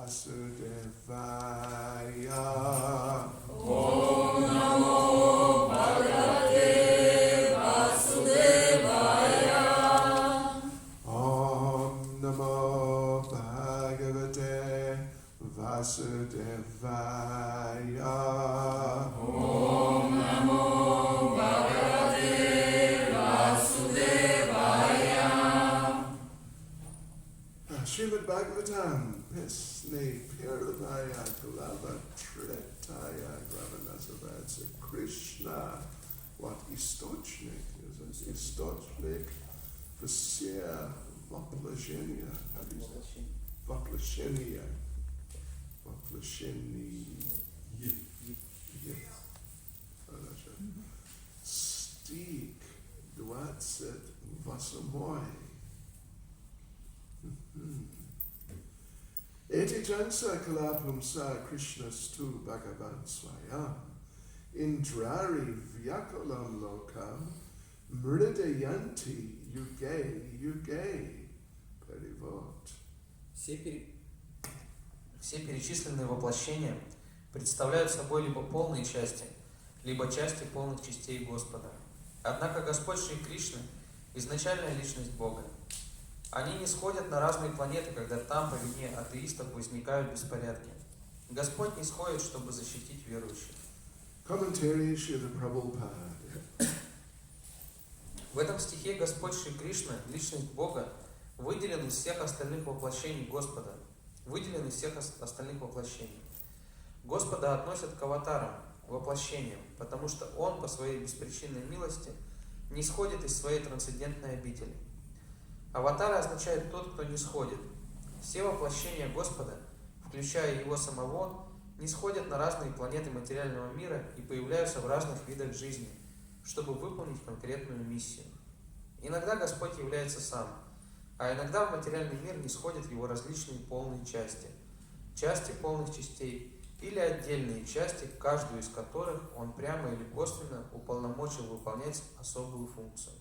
Vasudevaya. Om Namo Bhagavate Vasudevaya. Om Namo Bhagavate Vasudevaya. Om Namo Bhagavate Vasudevaya. Srimad Bhagavatam, Pesne Pirlavaya Glava Tretaya Gravanasavadsa Krishna. What источник? Источник все воплощения. Воплощения. Хорошо. Стих 28. Eti jansa kalapumsa Krishna stu Bhagavan Swayam Indrari Vyakulam Lokam Mridayanti Yuge Yuge Perivot. Все перечисленные воплощения представляют собой либо полные части, либо части полных частей Господа. Однако Господь Шри Кришна – изначальная личность Бога. Они не сходят на разные планеты, когда там, по вине атеистов, возникают беспорядки. Господь не сходит, чтобы защитить верующих. В этом стихе Господь Шри Кришна, личность Бога, выделен из всех остальных воплощений Господа. Господа относят к аватарам, воплощениям, потому что Он по своей беспричинной милости не сходит из своей трансцендентной обители. Аватары означает тот, кто не сходит. Все воплощения Господа, включая Его самого, не сходят на разные планеты материального мира и появляются в разных видах жизни, чтобы выполнить конкретную миссию. Иногда Господь является сам, а иногда в материальный мир не сходят Его различные полные части, части полных частей или отдельные части, каждую из которых Он прямо или косвенно уполномочил выполнять особую функцию.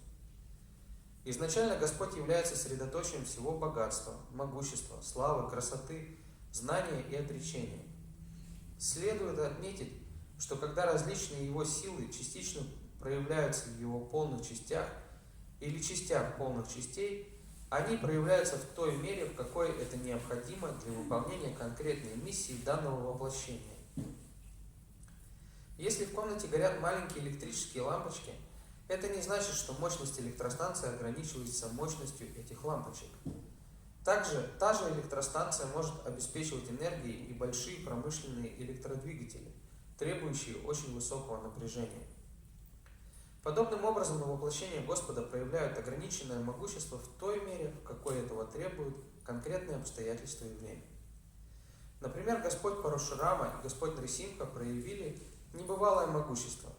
Изначально Господь является средоточием всего богатства, могущества, славы, красоты, знания и отречения. Следует отметить, что когда различные Его силы частично проявляются в Его полных частях или частях полных частей, они проявляются в той мере, в какой это необходимо для выполнения конкретной миссии данного воплощения. Если в комнате горят маленькие электрические лампочки, это не значит, что мощность электростанции ограничивается мощностью этих лампочек. Также та же электростанция может обеспечивать энергией и большие промышленные электродвигатели, требующие очень высокого напряжения. Подобным образом воплощения Господа проявляют ограниченное могущество в той мере, в какой этого требуют конкретные обстоятельства и время. Например, Господь Парашурама и Господь Нрисимха проявили небывалое могущество.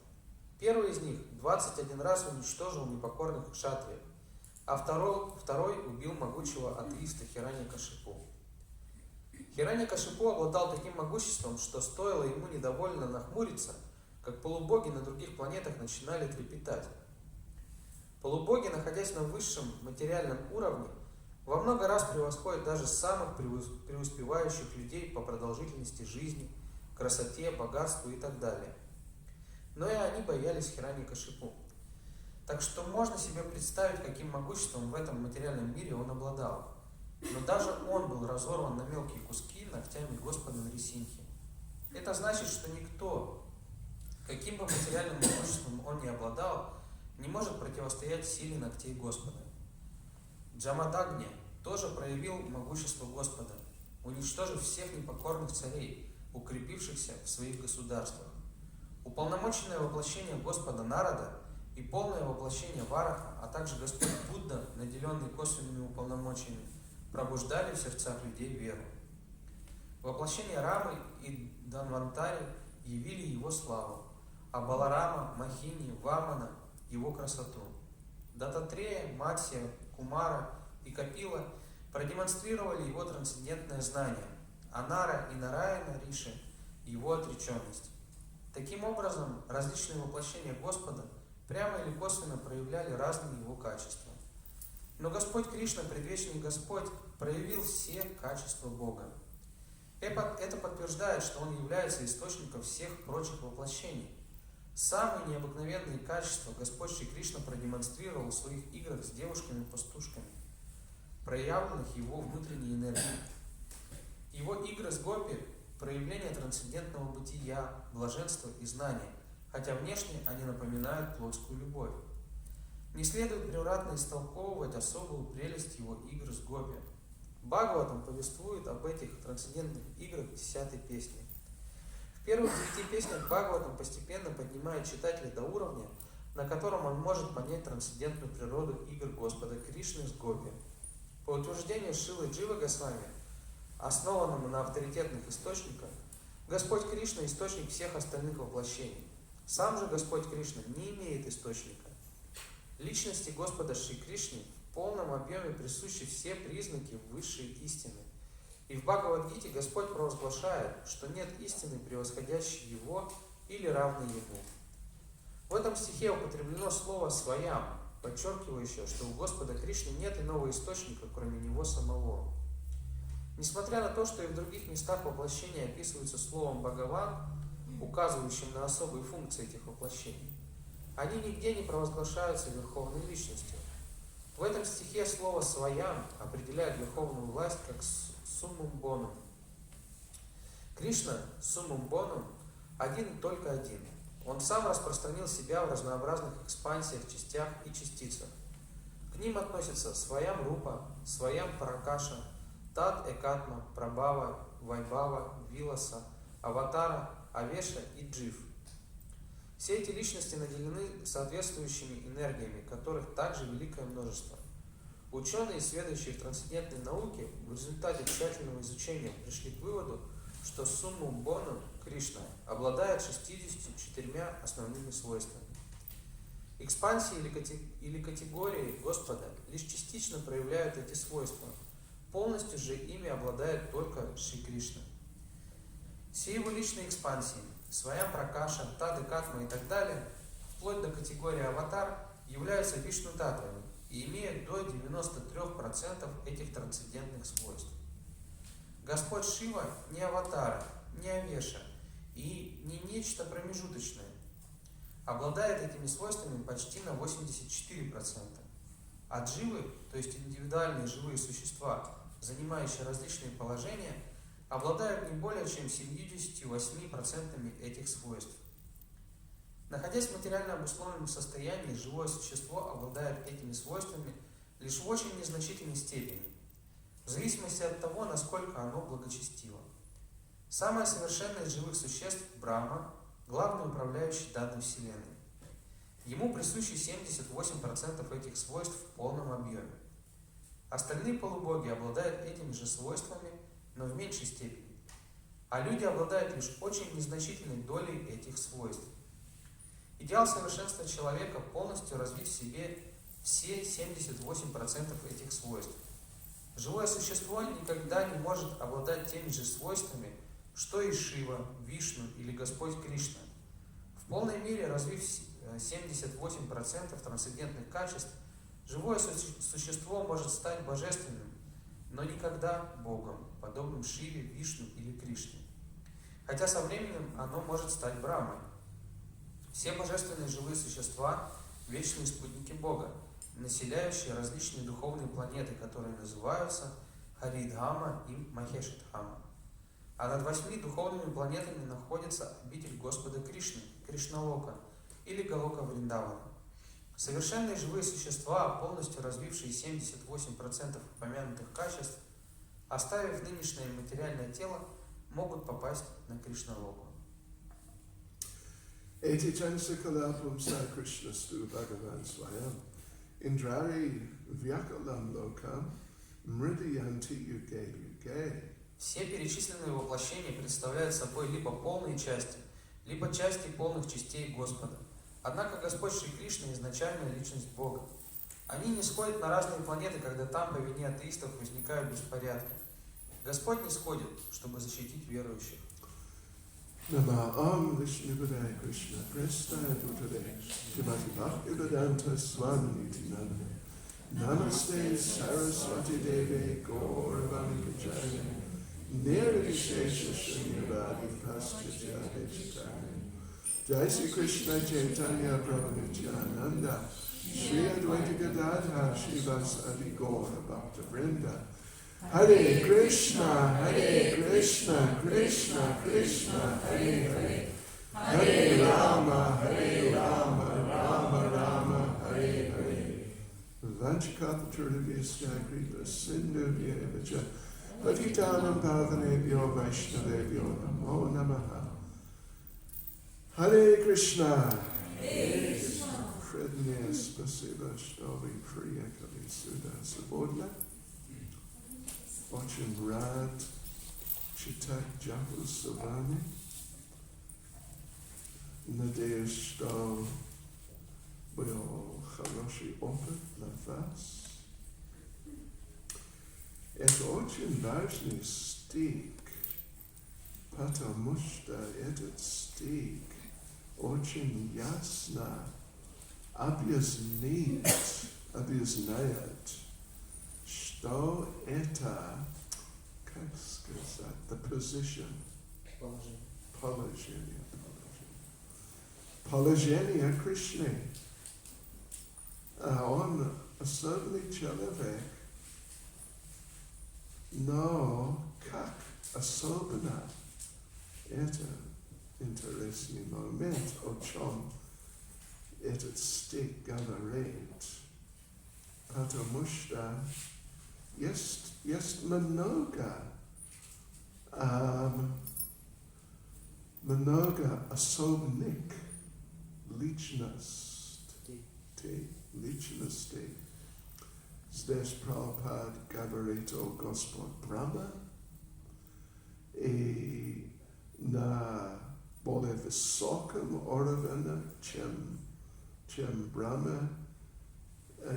Первый из них 21 раз уничтожил непокорных кшатриев, а второй убил могучего атеиста Хираньякашипу. Хираньякашипу обладал таким могуществом, что стоило ему недовольно нахмуриться, как полубоги на других планетах начинали трепетать. Полубоги, находясь на высшем материальном уровне, во много раз превосходят даже самых преуспевающих людей по продолжительности жизни, красоте, богатству и так далее. Но и они боялись Хираньякашипу. Так что можно себе представить, каким могуществом в этом материальном мире он обладал. Но даже он был разорван на мелкие куски ногтями Господа Нрисимхи. Это значит, что никто, каким бы материальным могуществом он ни обладал, не может противостоять силе ногтей Господа. Джамадагня тоже проявил могущество Господа, уничтожив всех непокорных царей, укрепившихся в своих государствах. Уполномоченное воплощение Господа Нарада и полное воплощение Вараха, а также Господь Будда, наделенный косвенными уполномочиями, пробуждали в сердцах людей веру. Воплощения Рамы и Данвантари явили его славу, а Баларама, Махини, Вамана – его красоту. Дататрея, Матсия, Кумара и Капила продемонстрировали его трансцендентное знание, а Нара и Нараяна Риши – его отреченность. Таким образом, различные воплощения Господа прямо или косвенно проявляли разные его качества. Но Господь Кришна, предвечный Господь, проявил все качества Бога. Это подтверждает, что он является источником всех прочих воплощений. Самые необыкновенные качества Господь Шри Кришна продемонстрировал в своих играх с девушками-пастушками, проявленных его внутренней энергией. Его игры с гопи – проявление трансцендентного бытия, блаженства и знания, хотя внешне они напоминают плотскую любовь. Не следует превратно истолковывать особую прелесть его игр с гопи. Бхагаватам повествует об этих трансцендентных играх в 10-й песне. В первых 9 песнях Бхагаватам постепенно поднимает читателя до уровня, на котором он может понять трансцендентную природу игр Господа Кришны с гопи. По утверждению Шрилы Дживы Госвами, основанному на авторитетных источниках, Господь Кришна – источник всех остальных воплощений. Сам же Господь Кришна не имеет источника. Личности Господа Шри Кришны в полном объеме присущи все признаки высшей истины. И в Бхагавад-гите Господь провозглашает, что нет истины, превосходящей Его или равной Ему. В этом стихе употреблено слово «своям», подчеркивающее, что у Господа Кришны нет иного источника, кроме Него самого. Несмотря на то, что и в других местах воплощения описываются словом «Бхагаван», указывающим на особые функции этих воплощений, они нигде не провозглашаются верховной личностью. В этом стихе слово «своям» определяет верховную власть как «суммум бонум». Кришна «суммум бонум» один и только один. Он сам распространил себя в разнообразных экспансиях, частях и частицах. К ним относятся «своям рупа», «своям паракаша», «тат экатма», «прабхава», «вайбхава», «виласа», «аватара», «авеша» и «джив». Все эти личности наделены соответствующими энергиями, которых также великое множество. Ученые, следующие в трансцендентной науке, в результате тщательного изучения пришли к выводу, что суммум бонум Кришна обладает 64 основными свойствами. Экспансии или категории Господа лишь частично проявляют эти свойства. Полностью же ими обладает только Шри Кришна. Все его личные экспансии, своям пракаша, тады катма и так далее, вплоть до категории аватар, являются вишну-татвами и имеют до 93% этих трансцендентных свойств. Господь Шива не аватара, не авеша и не нечто промежуточное. Обладает этими свойствами почти на 84%. А дживы, то есть индивидуальные живые существа, занимающие различные положения, обладают не более чем 78% этих свойств. Находясь в материально обусловленном состоянии, живое существо обладает этими свойствами лишь в очень незначительной степени, в зависимости от того, насколько оно благочестиво. Самое совершенное из живых существ – Брахма, главный управляющий данной Вселенной. Ему присущи 78% этих свойств в полном объеме. Остальные полубоги обладают этими же свойствами, но в меньшей степени. А люди обладают лишь очень незначительной долей этих свойств. Идеал совершенства человека – полностью развить в себе все 78% этих свойств. Живое существо никогда не может обладать теми же свойствами, что и Шива, Вишну или Господь Кришна. В полной мере развив 78% трансцендентных качеств, живое существо может стать божественным, но никогда Богом, подобным Шиве, Вишну или Кришне. Хотя со временем оно может стать Брахмой. Все божественные живые существа – вечные спутники Бога, населяющие различные духовные планеты, которые называются Харидхама и Махешидхама. А над 8 духовными планетами находится обитель Господа Кришны, Кришналока или Галока Вриндавана. Совершенные живые существа, полностью развившие 78% упомянутых качеств, оставив нынешнее материальное тело, могут попасть на Кришналоку. Эти чансакалапам са Кришнасту Бхагаван Сваям Индрари Вьякалам Локам Мридиянти Юге Юге. Все перечисленные воплощения представляют собой либо полные части, либо части полных частей Господа. Однако Господь Шри Кришна изначальная личность Бога. Они не сходят на разные планеты, когда там по вине атеистов возникают беспорядки. Господь не сходит, чтобы защитить верующих. Намаам Вишнувадaya Krishna Prestaya Bhutale Shrimati Bhaktivedanta Swami Namaste Saraswati Deve Gauravani Kajaya Nirvishesha Shunyavadi Paschatya Chitani. Jai Sri Krishna Chaitanya Prabhu Nityananda Shri Advaita Gadadhar Srivasadi Gaura Bhakta Vrinda. Hare Krishna, Krishna Krishna, Hare Hare. Hare Rama, Rama Rama, Hare Hare. Vanchakapaturvishya Kripa Sindhu Vyevacha Patitanam Pavanebhyo Vaishnavebhyo Namo Namaha. Hare Krishna. Prednya Spasiva Shnovi Priya Kali Sudha Sabodla. Очень рад читать Джапу Свами. Надеюсь, что был хороший опыт для вас. Это очень важный стих, потому что этот стих очень ясно объясняет, что это, как сказать, the position, положение Кришны. Он особенный человек, но как особенно это интересный момент, о чем этот стих говорит, потому что есть много особенных личностей. Здесь Прабхупад говорит о Господь Брахма и на более высоком уровне, чем Брахма,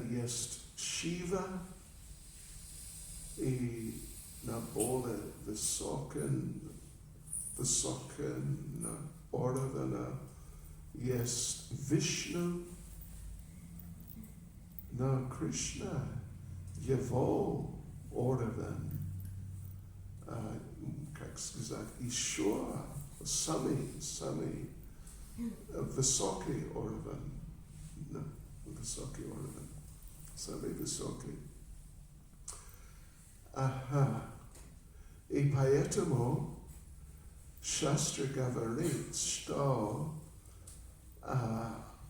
есть Шива, и на более высоком уровне есть Вишну, но Кришна, его уровень, как сказать, еще самый высокий уровень, самый высокий. И поэтому Шастра говорит, что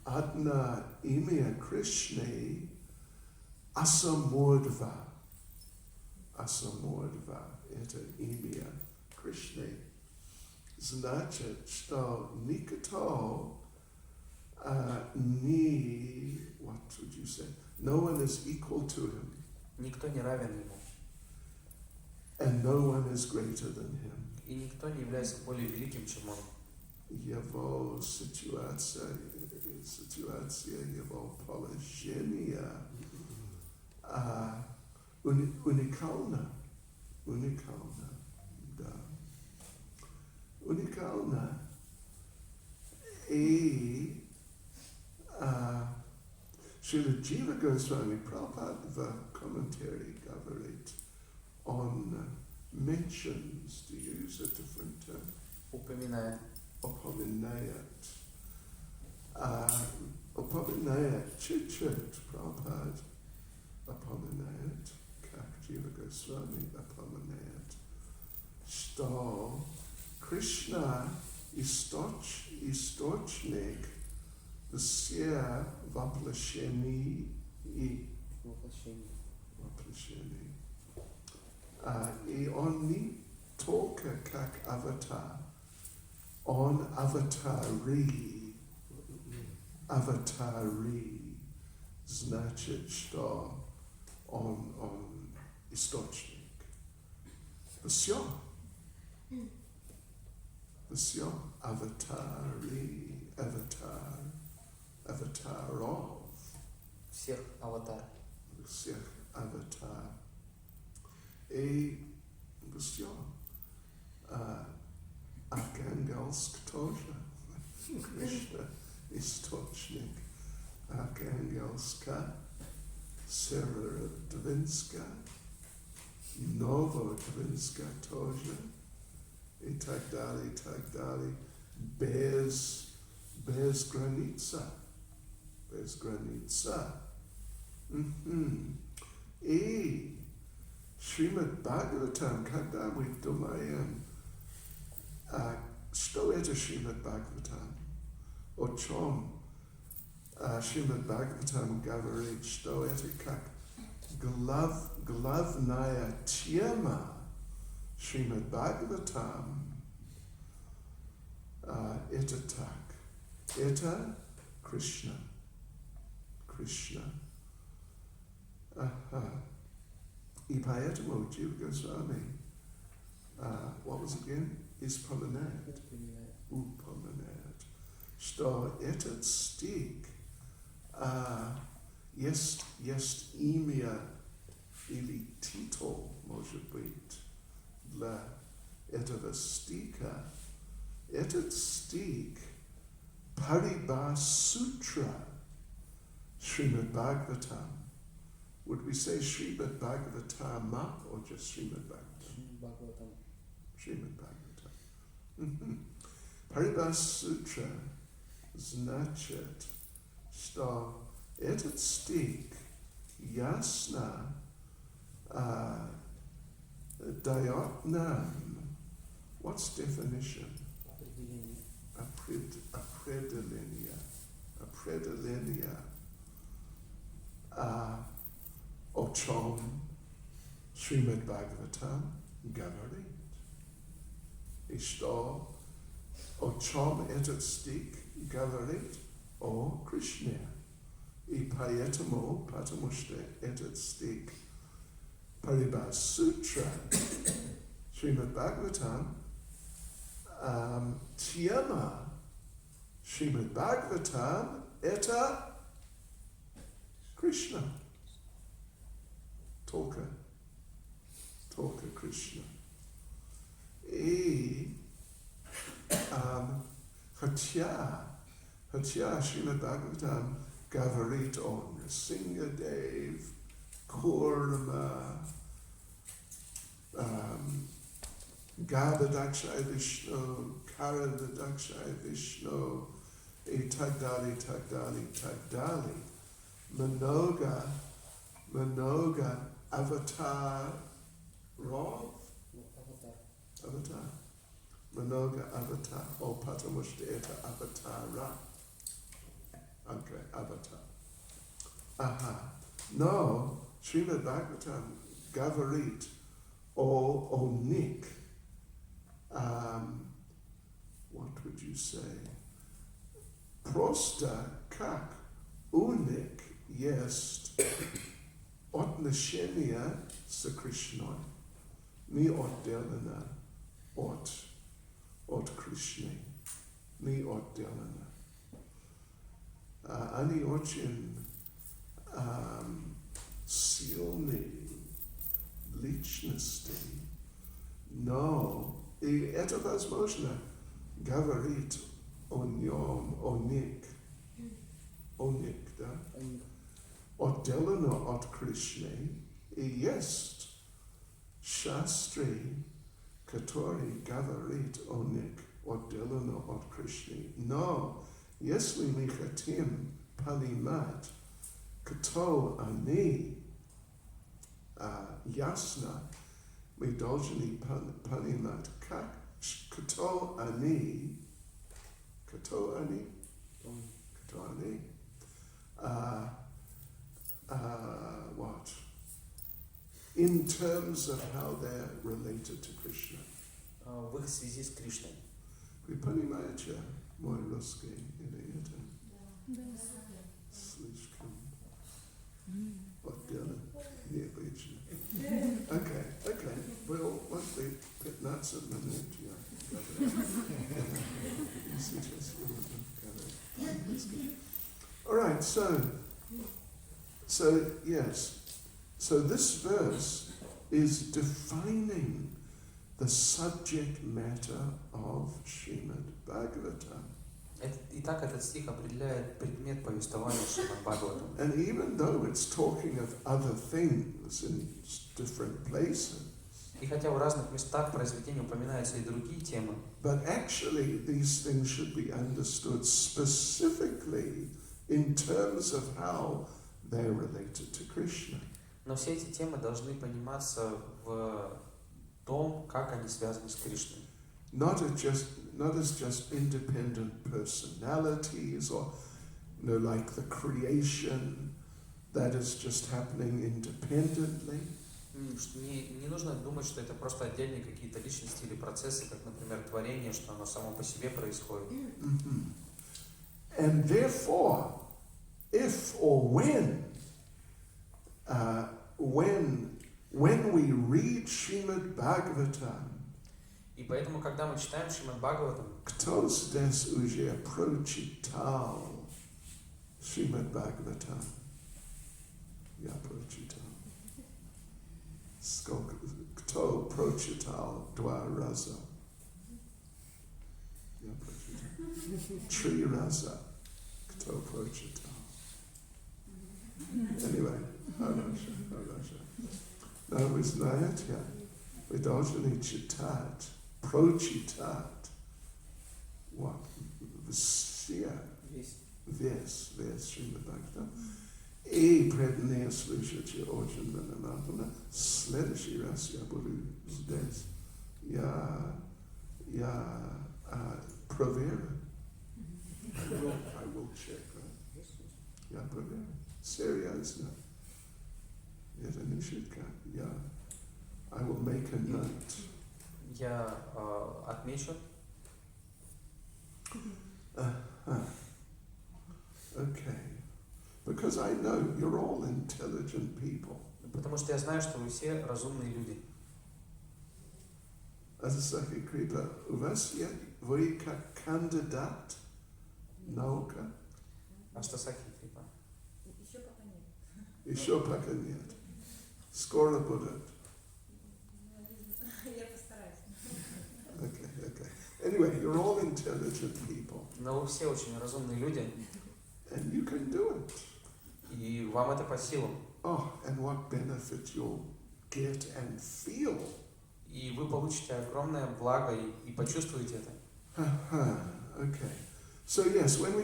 одно имя Кришны Асамурдва. Это имя Кришны. Значит, что никто what would you say? No one is equal to him. Никто не равен ему. And no one is greater than him. И никто не является более великим, чем он. Его ситуация, его положение уникально, да. Уникально. И Шрила Джива Госвами Прабхупад в комментарии говорит, он mentions, to use a different term, Упоминает чуть-чуть Прабхупад упоминает, как Джива Госвами упоминает, что Кришна источник всех воплощений и воплощений. И он не только как аватар, он аватари, значит, что он источник. Все аватаров. всех аватар. И все. Архангельск тоже. Кришна источник Архангельска, Северодвинска, Novokrinska тоже, и так далее, без граница. Без граница. И Шримад Бхагаватам, когда мы думаем, что это Шримад Бхагаватам, о чем Шримад Бхагаватам говорит, что это как главная тема Шримад Бхагаватам, это так. Это Кришна. Кришна. И поэтому Джива Свами, what was it again? Исполняет. Упоминает. Что этот стих есть имя или титул, может быть, для этого стиха. Этот стих Paribhas Sutra Srimad Bhagavatam. Would we say Srimad Bhagavatama or just Srimad Bhagavatam? Srimad Bhagavatam. Paribhas Sutra значит, что этот стих ясно дает нам, what's definition? Определение. О чем Шримад Бхагаватам говорит. И что, о чем этот стих говорит? О Кришне. И поэтому, потому что этот стих Paribhas Sutra Шримад Бхагаватам, тема Шримад Бхагаватам это Кришна. Только Кришна. И хотя Шримад Бхагаватам говорит о Нрсингхадев, Курма, Garbhodakshaya Vishnu, Karavadakshaya Vishnu, и так далее. Много аватаров. Аватар. Много аватар. О, потому что это аватара. Окей, аватар. Но Шримад Бхагаватам говорит о них. What would you say? Просто как у них есть отношения с Кришной, не отделено от Кришны, не отделено. Они очень сильные личности, но и это возможно говорить о нем, о них, да? Отделено от Кришны, и есть шастри, который говорит о них, отделено от Кришны. Но если мы хотим понимать, кто они, ясно, мы должны понимать, как, кто они, what? In terms of how they're related to Krishna. В их связи с Кришной. Вы понимаете мой русский или это? Слишком отделан, необычно. Okay. Well, once they 15 минут, я сейчас Alright, so yes. So this verse is defining the subject matter of Srimad Bhagavatam. И так этот стих определяет предмет повествования Шримад Бхагаватам. And even though it's talking of other things in different places, И хотя в разных местах произведения упоминаются и другие темы, but actually these things should be understood specifically in terms of how they're related to Krishna. но все эти темы должны пониматься в том, как они связаны с Кришной. Not as just independent personalities or like the creation that is just happening independently. Не нужно думать, что это просто отдельные какие-то личности или процессы, как, например, творение, что оно само по себе происходит. And therefore, if or when we read Srimad Bhagavatam, И поэтому, когда мы читаем Шримад Бхагаватам, кто здесь уже прочитал Srimad Bhagavatam? Я прочитал. Кто прочитал 2 раза? Я прочитал. 3 раза. Кто прочитал? Anyway, хорошо. Но вы знаете, вы должны читать, прочитать весь Шримад Бхагаватам. И преданные слушатели очень внимательно. В следующий раз я буду здесь. Я проверю. I will check. Я проверю. Серьезно. Это не шутка. I will make a note. я отмечу. Okay. Because I know you're all intelligent people. Потому что я знаю, что вы все разумные люди. Асасаки Крипа, у вас вы как кандидат наука? Аштасаки Крипа. Еще пока нет. Скоро будет. Я постараюсь. Okay. Anyway, you're all intelligent people. Но вы все очень разумные люди. And you can do it. И вам это по силам. Oh, and what benefit you'll get and feel. И вы получите огромное благо и почувствуете это. Okay. So yes, when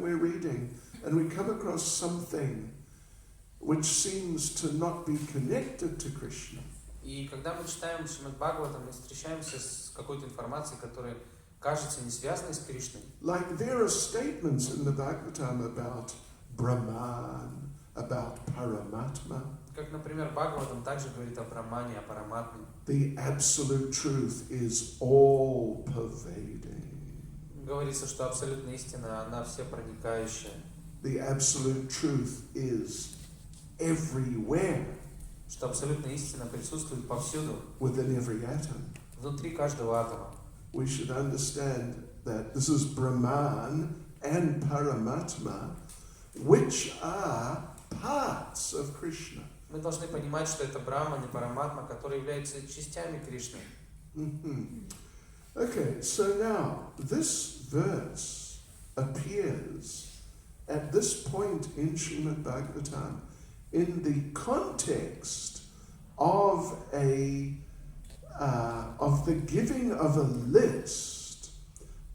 we're reading and we come across something which seems to not be connected to Krishna. И когда мы читаем Шримад Бхагаватам, мы встречаемся с какой-то информацией, которая кажется не связанной с Кришной. Like there are statements in the Bhagavatam about Brahman, about Paramatma. Как, например, Бхагаватам также говорит о Брахмане, о Параматме. The absolute truth is all-pervading. Говорится, что абсолютная истина, она всепроникающая. The absolute truth is everywhere. Что абсолютная истина присутствует повсюду, Within every atom. внутри каждого атома. We should understand that this is Brahman and Paramatma, which are parts of Krishna. Мы должны понимать, что это Брахман и Параматма, которые являются частями Кришны. Okay, so now this verse appears at this point in Srimad Bhagavatam in the context of the giving of a list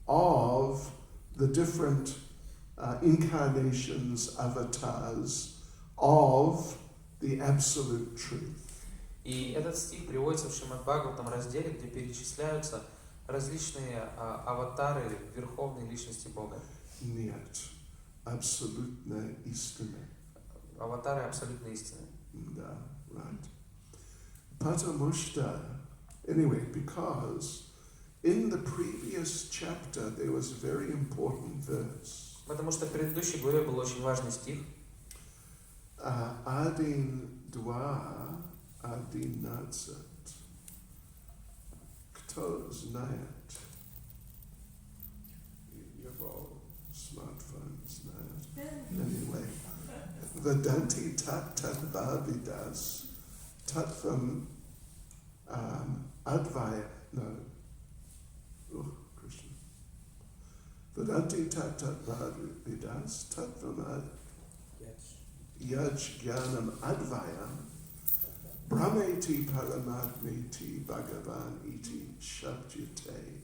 of the different incarnations, avatars of the absolute truth. И этот стих приводится в Шримад Бхагаватам разделе, где перечисляются различные аватары верховной личности Бога. Нет, абсолютная истина. Аватары абсолютной истины. Да, right. Потому что, anyway, because in the previous chapter there was a very important verse. Потому что в предыдущей главе был очень важный стих. 1:11. Кто знает? Его смартфон знает. Anyway, Vedanti tat bhavidas tattvam advaya. No. Oh, Krishna. Vedanti tat vidas tatvamad yaj jnanam advayam brahmeti paramatmeti bhagavan iti shabdyate.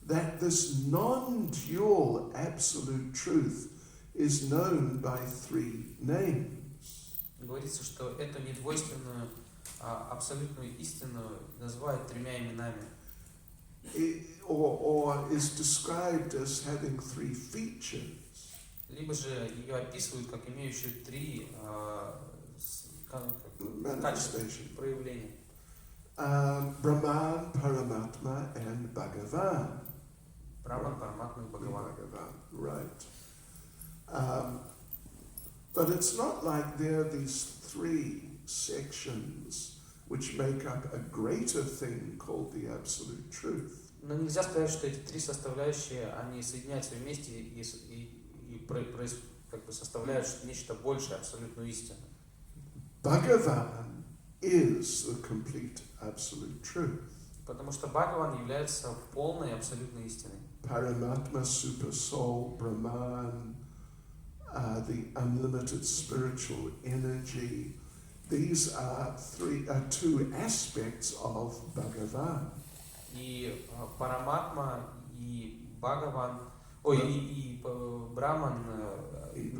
That this non-dual absolute truth is known by three names. Говорится, что эту недвойственную абсолютную истину называют тремя именами. Or is described as having three features. Либо же ее описывают как имеющую три качества проявления. Brahman, Paramatma and Bhagavan. Брахман, Параматма и Бхагаван. Right. But it's not like there are these three sections which make up a greater thing called the Absolute Truth. Но нельзя сказать, что эти три составляющие, они соединяются вместе и как бы составляют нечто большее, абсолютную истину. Bhagavan is the complete Absolute Truth. Потому что Бхагаван является полной абсолютной истиной. Paramatma, Super Soul, Brahman, the unlimited spiritual energy. These are two aspects of Bhagavan. И Параматма, и Бхагаван, и Брахман, И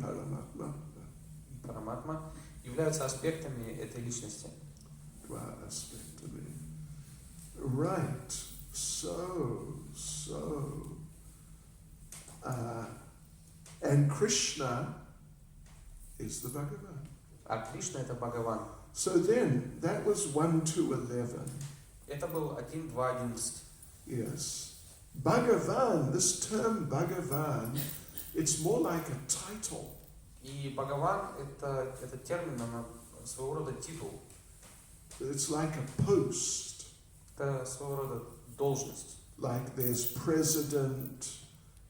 Параматма являются аспектами этой личности. Right. And Krishna is the Bhagavan. А Кришна это Бхагаван. So then, that was 1 to 11. Это был 1, 2, 11. Yes. Bhagavan, this term Bhagavan, it's more like a title. И Бхагаван это термин, он своего рода титул. It's like a post. Это своего рода должность. Like there's president,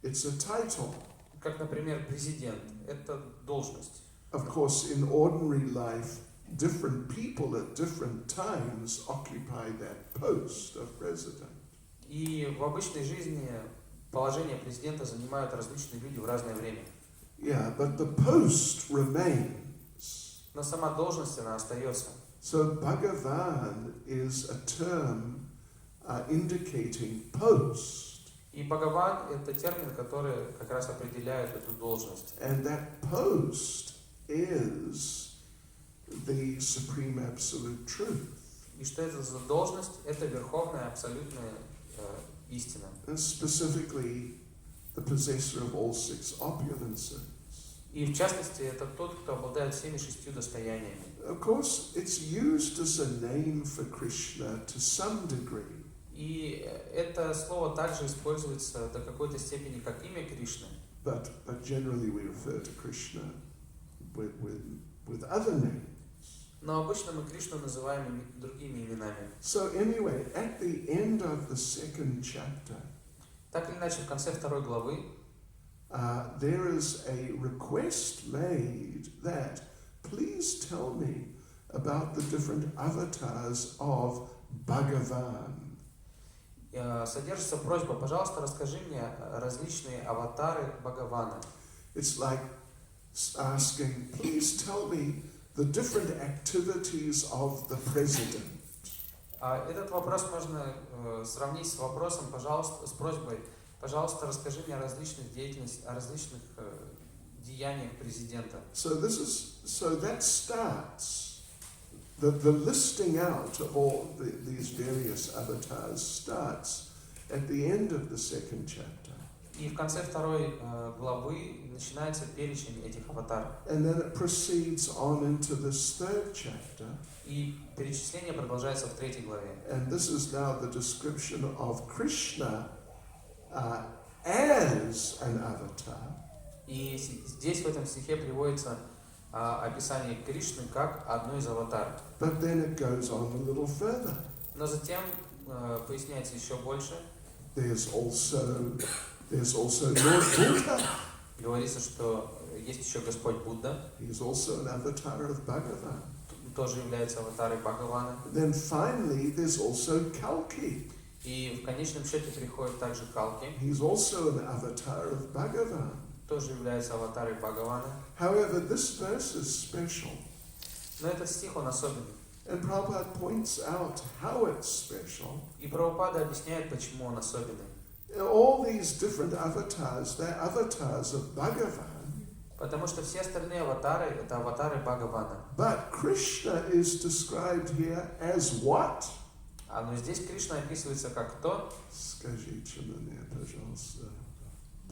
it's a title. Как, например, президент. Это должность. Of course, in ordinary life, different people at different times occupy that post of president. И в обычной жизни положение президента занимают различные люди в разное время. Yeah, but the post remains. Но сама должность, она остается. So Bhagavan is a term indicating post. И Бхагаван это термин, который как раз определяет эту должность. And that post is the supreme absolute truth. И что это за должность? Это верховная абсолютная истина. And specifically, the possessor of all 6 opulences. И в частности, это тот, кто обладает всеми 6 достояниями. Of course, it's used as a name for Krishna to some degree. И это слово также используется до какой-то степени как имя Кришны. But generally we refer to Krishna with other names. Но обычно мы Кришну называем другими именами. So anyway, at the end of the 2nd chapter, Так или иначе, в конце 2 главы there is a request made that please tell me about the different avatars of Bhagavan. Содержится просьба, пожалуйста, расскажи мне различные аватары Бхагавана. It's like asking, please tell me the different activities of the president. Этот вопрос можно сравнить с вопросом, пожалуйста, с просьбой, пожалуйста, расскажи мне о различных деяниях президента. So that starts. The listing out of all these various avatars starts at the end of the 2nd chapter. И в конце 2 главы начинается перечень этих аватаров. And then it proceeds on into this 3rd chapter. И перечисление продолжается в 3 главе. And this is now the description of Krishna as an avatar. И здесь в этом стихе приводится описание Кришны как одно из аватаров. But then it goes on a little further. Но затем поясняется еще больше. There's also Lord Buddha. Говорится, что есть еще Господь Будда. He's also an avatar of Bhagavan. Тоже является аватаром Бхагавана. Then finally there's also Kalki. И в конечном счете приходит также Калки, He's also an avatar of Bhagavan. тоже является аватарой Бхагавана. However, this verse is special. Но этот стих, он особенный. And Prabhupada points out how it's special. И Прабхупада объясняет, почему он особенный. All these different avatars, they're avatars of Bhagavan. Потому что все остальные аватары — это аватары Бхагавана. But Krishna is described here as what? Но здесь Кришна описывается как кто? Скажите мне, пожалуйста,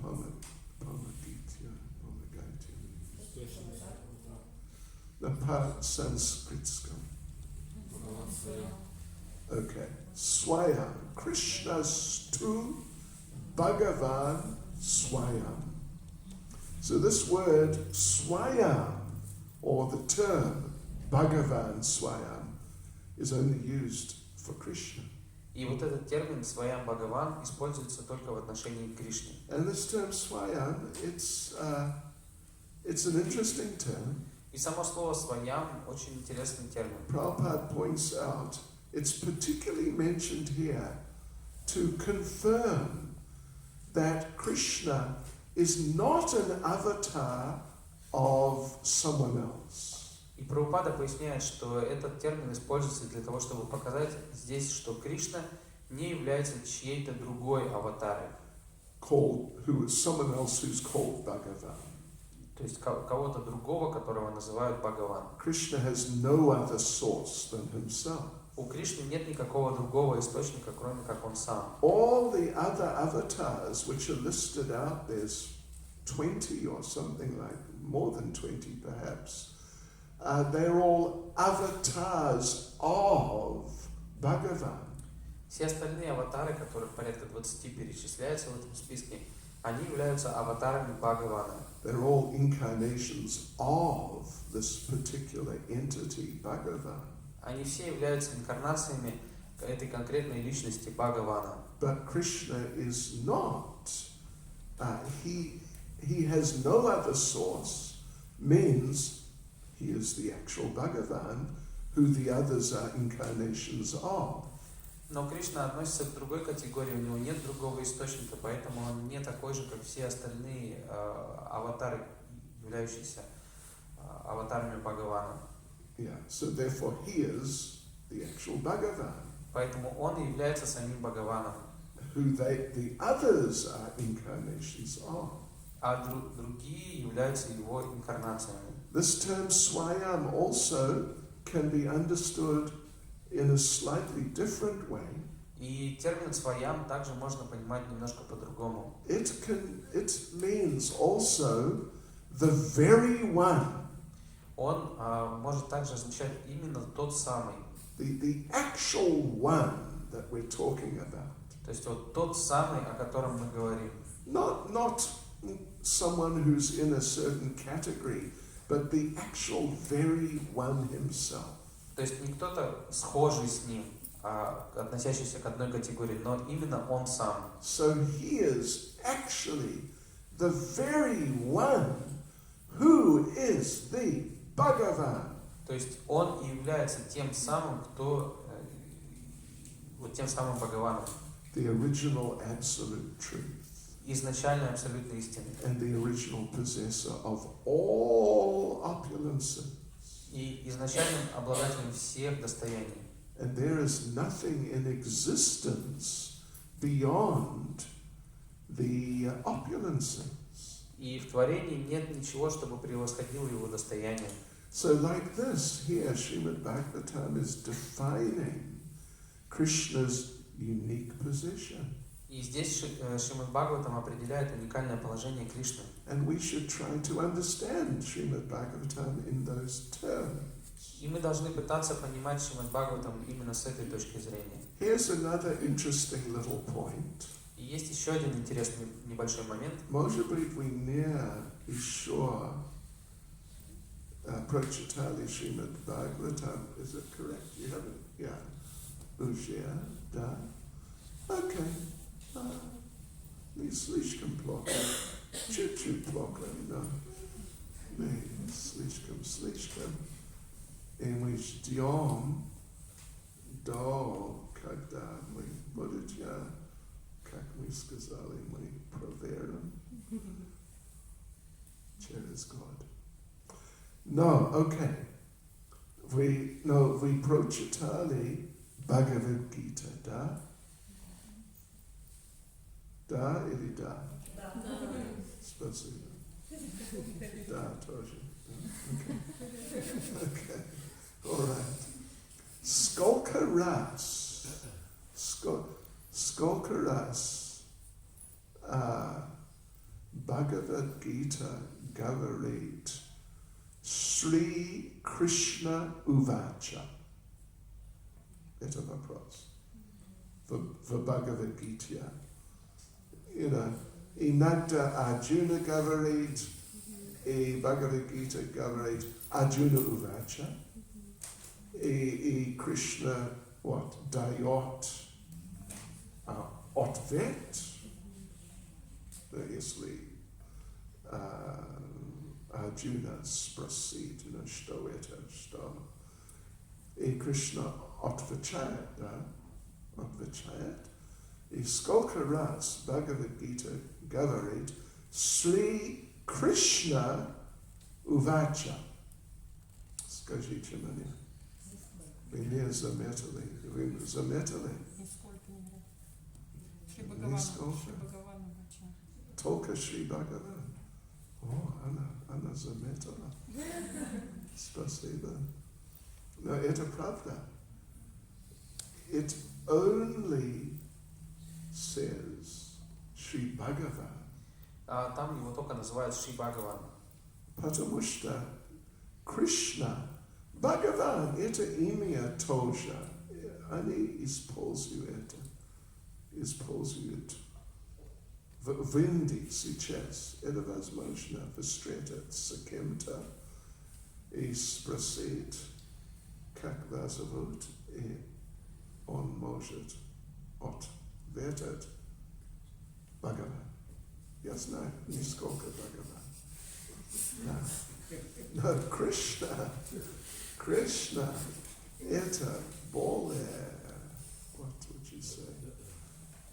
помогите. На санскритском. Okay. Swayam. Krishna stu Bhagavan Swayam. So this word Swayam, or the term Bhagavan Swayam, is only used for Krishna. И вот этот термин «Сваям Бхагаван» используется только в отношении Кришны. And this term Swayam, it's an interesting term. И само слово «сваям» очень интересный термин. Prabhupada points out it's particularly mentioned here to confirm that Krishna is not an avatar of someone else. И Прабхупада поясняет, что этот термин используется для того, чтобы показать здесь, что Кришна не является чьей-то другой аватарой. Someone else who's called Bhagavan. То есть кого-то другого, которого называют Бхагаван. Krishna has no other source than himself. У Кришны нет никакого другого источника, кроме как он сам. All the other avatars which are listed out, there's 20 or something like, more than 20 perhaps, they're all avatars of Bhagavan. Все остальные аватары, которых порядка 20 перечисляются в этом списке, они являются аватарами Бхагавана. They're all incarnations of this particular entity, Bhagavan. Они все являются инкарнациями этой конкретной личности Бхагавана. But Krishna is not. He has no other source, means he is the actual Bhagavan, who the others are incarnations of. Но Кришна относится к другой категории, у него нет другого источника, поэтому он не такой же, как все остальные аватары, являющиеся аватарами Бхагавана. Yeah, so therefore he is the actual Bhagavan. Поэтому он и является самим Бхагаваном. Who the others are incarnations of. А другие являются его инкарнациями. This term Swayam also can be understood in a slightly different way. И термин «сваям» также можно понимать немножко по-другому. It means also the very one. Он может также означать именно тот самый. The actual one that we're talking about. То есть вот тот самый, о котором мы говорим. Not someone who's in a certain category, but the actual very one himself. То есть не кто-то схожий с ним, относящийся к одной категории, но именно он сам. So he is actually the very one who is the Bhagavan. То есть он и является тем самым, вот тем самым Бхагаваном. The original absolute truth. Изначальной абсолютной истины. And the original possessor of all opulences. И изначальным обладателем всех достояний. And there is nothing in existence beyond the opulences. И в творении нет ничего, чтобы превосходило его достояние. So like this, here Srimad Bhagavatam is defining Krishna's unique position. И здесь Шримад Бхагаватам определяет уникальное положение Кришны. And we should try to understand Srimad Bhagavatam in those terms. И мы должны пытаться понимать Шримад Бхагаватам именно с этой точки зрения. Here's another interesting little point. И есть еще один интересный небольшой момент. Может быть, вы не еще прочитали Srimad Bhagavatam. Is it correct? You haven't? Yeah. Уже, да. Okay. Не слишком плохо. Чуть-чуть плохо, но не слишком. И мы ждем до, когда мы будем я, как мы сказали, мы проверим через год. No, okay. Вы прочитали Бхагавад-гита, да? Да или да? Да. Спасибо. Да, тоже. Okay. All right. Сколько раз Бхагавад-гита говорит Шри Кришна Увача? Это вопрос. В Бхагавад-гите. Иногда Арджуна говорит, и Бхагавад-гита говорит Арджуна Увача, и Кришна дает ответ, если Арджуна спросит, что это, что. И Кришна отвечает, да? Отвечает. И сколько раз Бхагавад-гита говорит Шри Кришна Увача. Скажите мне. Вы не заметили? Вы заметили? Нисколько. Только Шри Бхагаван. О, она заметила. Спасибо. Но это правда. It only says Shri Bhagavan. Там его только называют Шри Бхагаван. Потому что Кришна, Бхагаван, это имя тоже. Они используют в Индии сейчас. Это возможно встретиться с кем-то и спросить, как вас зовут, и он может ответить Бхагаван. Я знаю нисколько Бхагаван. Но Кришна, это более, what would you say?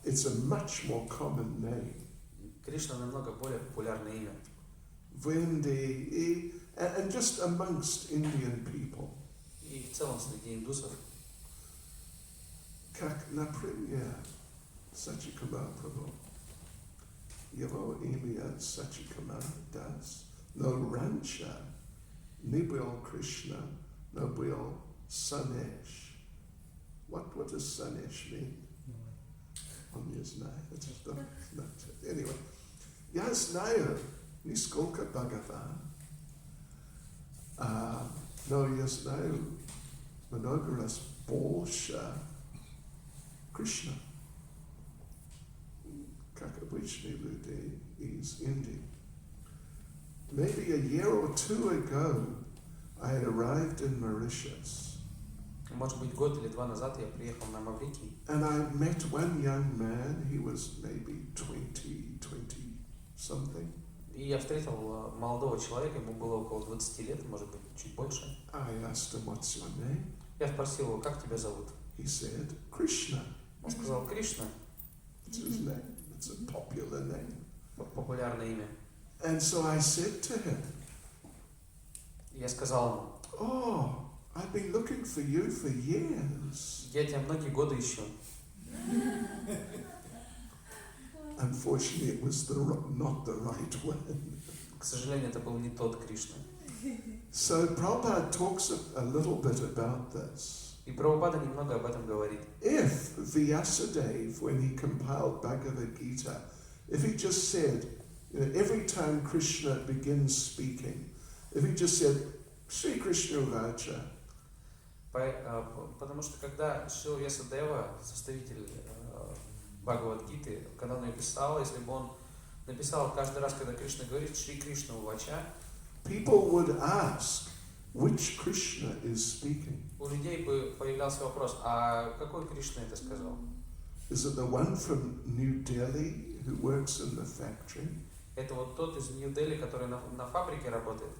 It's a much more common name. Кришна намного более популярное имя. В Индии, and just amongst Indian people. И в целом среди индусов. Как, например, Сачикамар Прабhu. Его имя Сачикамар Das. Но раньше не был Кришна, но был Санеш. What does Sanesh mean? Он не знает. Anyway, я знаю нисколько Бхагаван, но я знаю много раз больше Кришна, как обычные люди из Индии. Maybe a year or two ago, I had arrived in Mauritius. Может быть, год или два назад я приехал на Маврикий. And I met one young man, he was maybe 20 something. И я встретил молодого человека, ему было около 20 лет, может быть, чуть больше. I asked him, what's your name? Я спросил его, как тебя зовут? He said, Krishna. Он сказал, Кришна. It's his name. It's a popular name. Популярное имя. And so I said to him, Я сказал ему, oh, I've been looking for you for years. я тебя многие годы ищу. Unfortunately, it was not the right one. К сожалению, это был не тот Кришна. So Prabhupada talks a little bit about this. И Прабхупада немного об этом говорит. If Vyasadeva, when he compiled Bhagavad Gita, if he just said, every time Krishna begins speaking, if he just said, Shri Krishna Vacha. Потому что когда Шрила Вьясадева, составитель Бхагавад-гиты, когда он ее писал, если бы он написал каждый раз, когда Кришна говорит Шри Кришна Увача, people would ask, which Krishna is speaking? У людей бы появлялся вопрос, а какой Кришна это сказал? Is it the one from New Delhi who works in the factory? Это вот тот из Нью-Дели, который на фабрике работает?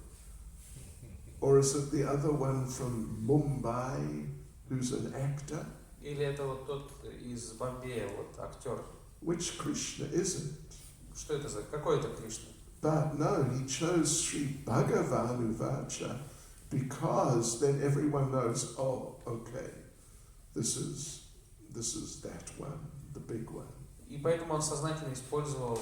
Or is it the other one from Mumbai who's an actor? Или это вот тот из Бомбея, вот актер? Which Krishna is it? Что это за? Какой это Кришна? But no, he chose Sri Bhagavanuvacha because then everyone knows, oh, okay, this is that one, the big one. И поэтому он сознательно использовал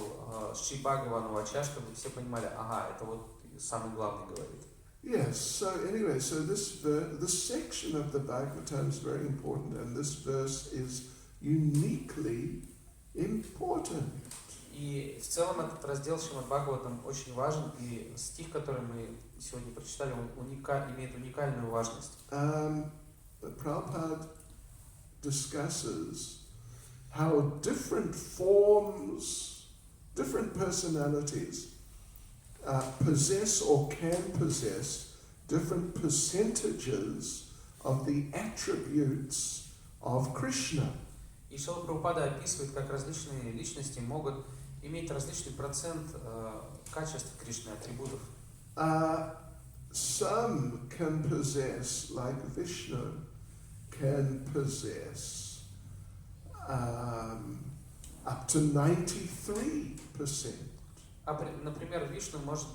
Шри Бхагаванувача, чтобы все понимали, ага, это вот самый главный говорит. Yes, so anyway, so this section of the Bhagavatam is very important, and this verse is uniquely important. И в целом этот раздел Шримад Бхагаватам очень важен, и стих, который мы сегодня прочитали, он имеет уникальную важность. Prabhupada discusses how different forms, different personalities possess or can possess different percentages of the attributes of Krishna. И Шрила Прабхупада описывает, как различные личности могут иметь различный процент качеств Кришны, атрибутов. Some can possess, like Vishnu, can possess up to 93%. Например, Вишну может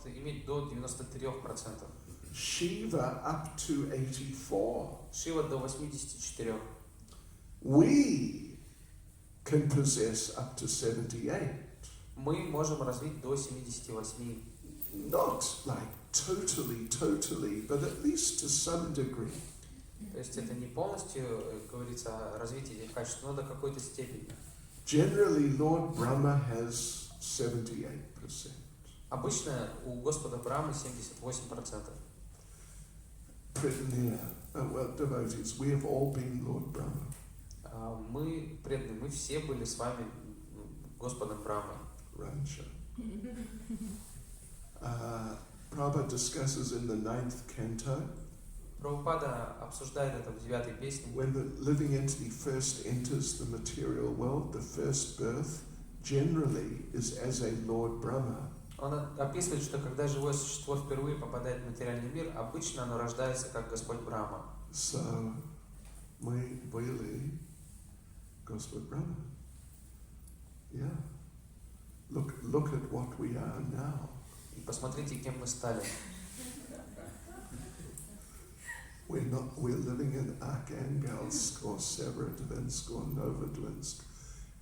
иметь до 93%. Shiva up to 84%. Шива до 84%. We can possess up to 78%. Мы можем развить до 78%. Not like totally, but at least to some degree. То есть это не полностью говорится о развитии этих качеств, но до какой-то степени. Generally, Lord Brahma has 78%. Обычно у Господа Брамы 78%. Well, devotees, we have all been Lord Brahma. Мы преданные, мы все были с вами Господом Брамой. Rancha. Prabhupada discusses in the 9th canto. Прабхупада обсуждает это в 9-й песне. When the living entity first enters the material world, the first birth generally is as a Lord Brahma. Он описывает, что когда живое существо впервые попадает в материальный мир, обычно оно рождается как Господь Брахма. So, мы были Господь Брахма. Yeah. Look at what we are now. И посмотрите, кем мы стали. We're living in Arkhangельsk or Severodvinsk or Novodvinsk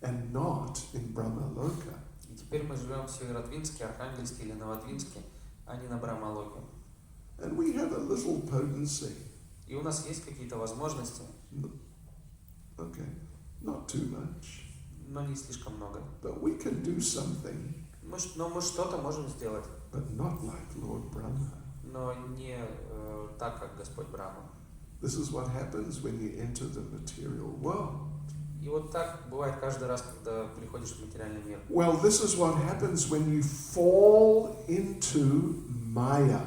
and not in Brahmaloka. И теперь мы живем в Северодвинске, Архангельске или Новодвинске, а не на Брахмалоке. And we have a little potency. И у нас есть какие-то возможности. Okay, not too much. Но не слишком много. But we can do something. Но мы что-то можем сделать. But not like Lord Brahma. Но не так, как Господь Брахма. This is what happens when you enter the material world. И вот так бывает каждый раз, когда приходишь в материальный мир. Well, this is what happens when you fall into Maya.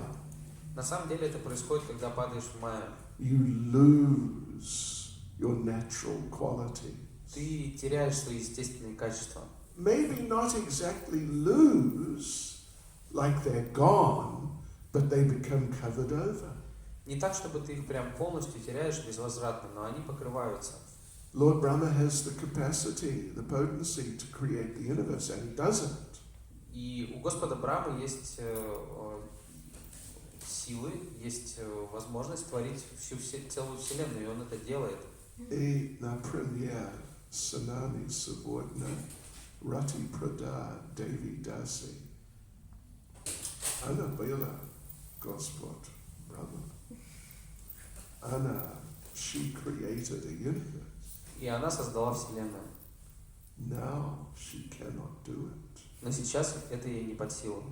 На самом деле это происходит, когда падаешь в майю. You lose your natural quality. Ты теряешь свои естественные качества. Maybe not exactly lose, like they're gone, but they become covered over. Не так, чтобы ты их прям полностью теряешь безвозвратно, но они покрываются. Lord Brahma has the capacity, the potency to create the universe, and he does it. И у Господа Брамы есть силы, есть возможность творить целую вселенную, и он это делает. И, например, Sanani Savordna Rati Prada Devi Dasi. Она была Господь Брахма. She created a universe. И она создала вселенную. Now she cannot do it. Но сейчас это ей не под силу.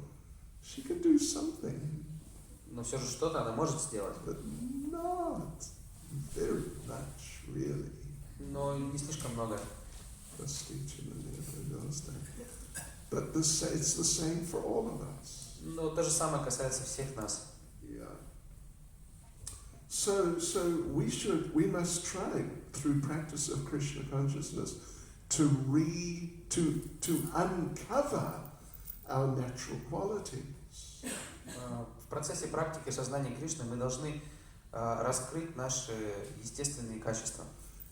She can do something. Но все же что-то она может сделать. But not very much, really. Но не слишком много. But it's the same for all of us. Но то же самое касается всех нас. Yeah. So we must try through practice of Krishna consciousness to uncover our natural qualities. В процессе практики сознания Кришны мы должны раскрыть наши естественные качества.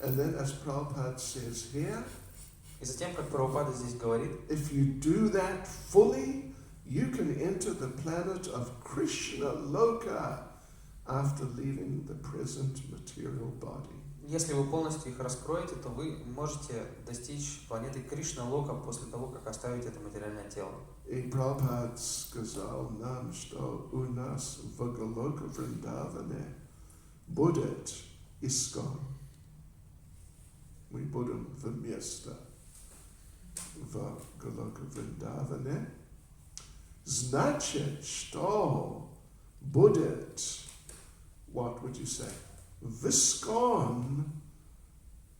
And then, as Prabhupada says here, И затем, как Прабхупада здесь говорит, if you do that fully, you can enter the planet of Krishna Loka after leaving the present material body. если вы полностью их раскроете, то вы можете достичь планеты Кришна Лока после того, как оставите это материальное тело. И Prabhupada сказал нам, что у нас в Галока Вриндаване будет искон. Мы будем вместе в Галока Вриндаване. Значит, что будет, what would you say, в искон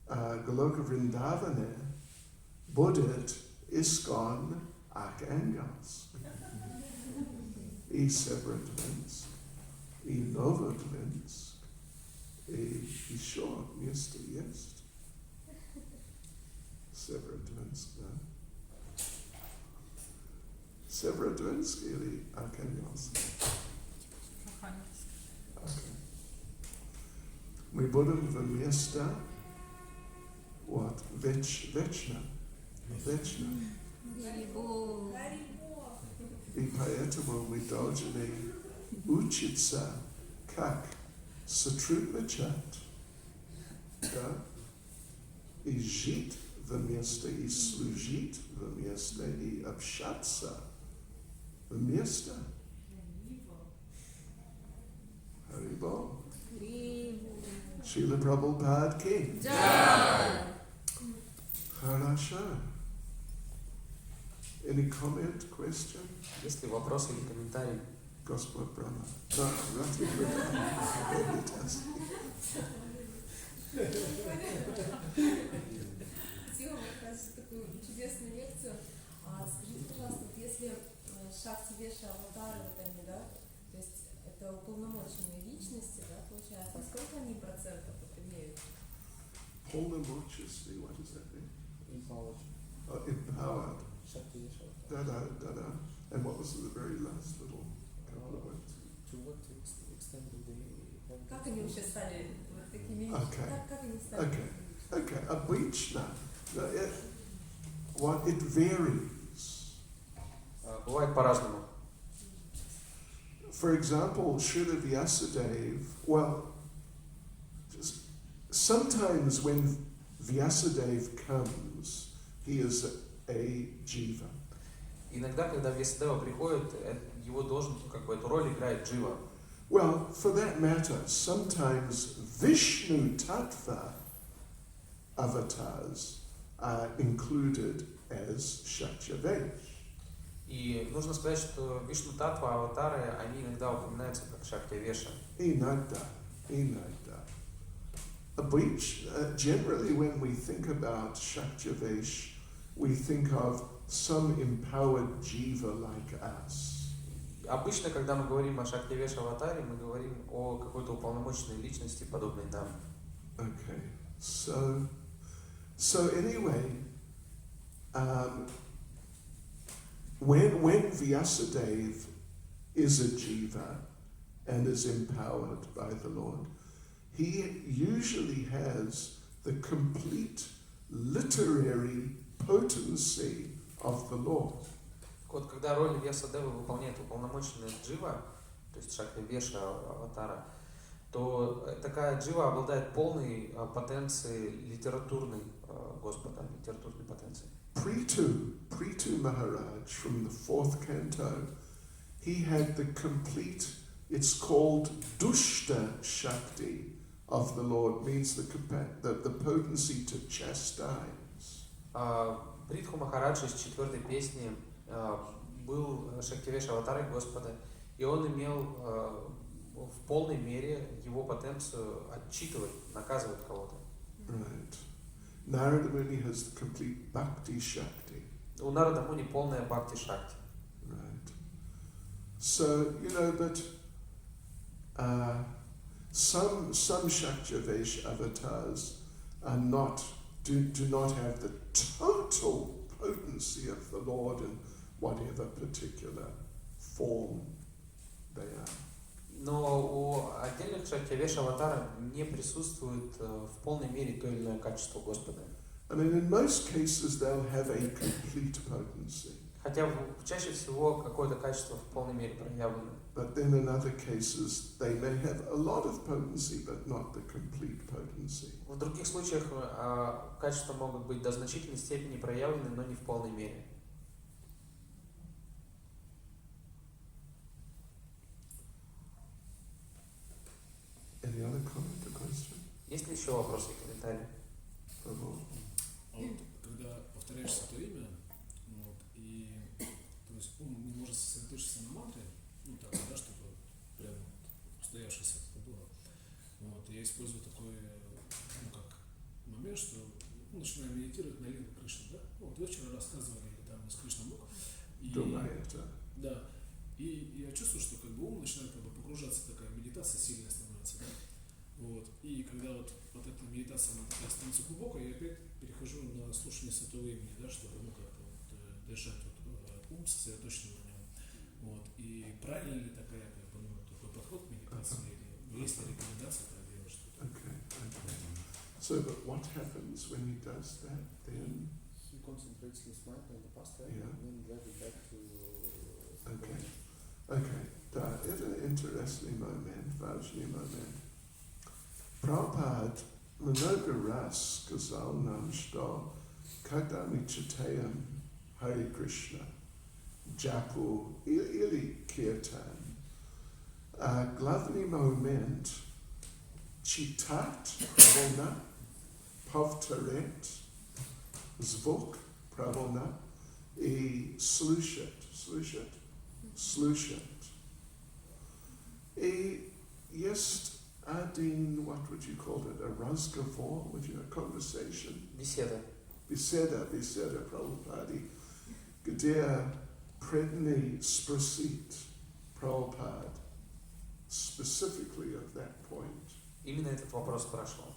Галока Вриндаване будет искон Архангельск и Северодвинск и Новодвинск и еще место есть. Северодвинск, да? Северодвинск или Архангельск? Okay. Мы будем вместе вот, вечно. И поэтому мы должны учиться, как сотрудничать, да? И жить вместе, и служить вместе, и общаться вместе. Харибол. Шрила Прабхупада ки. Хорошо. Any comment, question? Есть ли вопросы или комментарии? Господь Брахма. Да, Спасибо, Махарадж, за такую чудесную лекцию. Скажите, пожалуйста, вот если Шакти Веша аватары вот они, да, то есть это уполномоченные личности, да, получается, а сколько они процентов вот имеют? Полномочия, what does that mean? Empowered. Empowered. Shakti Vishal. Da. And what was the very last little couple of words? To what extent do they have? Как они вообще стали вот такими? Okay. Как они стали? Okay. Обычно, what it varies. Бывает по-разному. For example, Srila Vyasadeva, well, just sometimes when Vyasadeva comes, he is a jiva. Иногда, когда Вьясадева приходит, его должен, как бы, эту роль играет Джива. Well, for that matter, sometimes Vishnu Tattva avatars are included as Shakyavesh. И нужно сказать, что Вишну Татва, аватары, они иногда упоминаются как Шактя-Веша. Inagda. Generally, when we think about Shakyavesh, we think of some empowered jiva like us. Обычно, когда мы говорим о Шактя-Веша аватаре, мы говорим о какой-то уполномоченной личности, подобной нам. Okay, so anyway, when Vyasadeva is a jiva and is empowered by the Lord, he usually has the complete literary potency of the Lord. Вот когда роль Вьясадевы выполняет уполномоченная Джива, то есть Шактя-Веша аватара, то такая Джива обладает полной потенцией литературной Господа, литературной потенцией. Prithu Maharaj from the 4th canto, he had the complete, it's called Dushta Shakti of the Lord, means the potency to chastise. Притху Махараджа из 4-й песни был Шактивеш аватарой Господа, и он имел в полной мере его потенцию отчитывать, наказывать кого-то. Right. Narada Muni has the complete Bhakti Shakti. У Нарада Муни полная Бхакти Шакти. Right. So, but some Shakyavesh avatars are do not have the total potency of the Lord in whatever particular form they are. Но у отдельных Шактивеша-аватара не присутствует в полной мере то или иное качество Господа. I mean, in most cases they'll have a complete potency. Хотя чаще всего какое-то качество в полной мере проявлено. But then in other cases they may have a lot of potency but not the complete potency. В других случаях качества могут быть до значительной степени проявлены, но не в полной мере. Any other comment or question? Есть ли еще вопросы и комментарии? А вот когда повторяешь свое имя, вот, и то есть ум не может сосредоточиться на мантре, ну так, да, чтобы прям устоявшееся это было. Вот, я использую такой, ну как момент, что начинаю медитировать на лингу Кришны, да? Ну, вот вы вчера рассказывали, или там из Кришна Мух. Да. И я чувствую, что как бы ум начинает как бы погружаться, такая медитация сильная становится, да? Вот. И когда вот эта медитация, она такая становится глубокой, я опять перехожу на слушание святого имени, да, чтобы, ну, как-то вот, держать вот, ум сосредоточенным на нем. Вот. И правильно ли такая, как бы, ну, такой подход к медитации, или есть ли рекомендация так делать, что-то? Okay. So, but what happens when he does that then? He concentrates his mind on the past life Yeah. and then drives it back to Okay. Okay. Да, это интересный момент, важный момент. Прабхупада много раз сказал нам, что когда мы читаем Харе Кришна, джапу или киртан, главный момент читать правильно, повторять звук правильно и слушать. И есть один, what would you call it, a разговор, a conversation? Беседа Прабхупады, где преданный спросит Прабхупад specifically of that point. Именно этот вопрос спрашивал.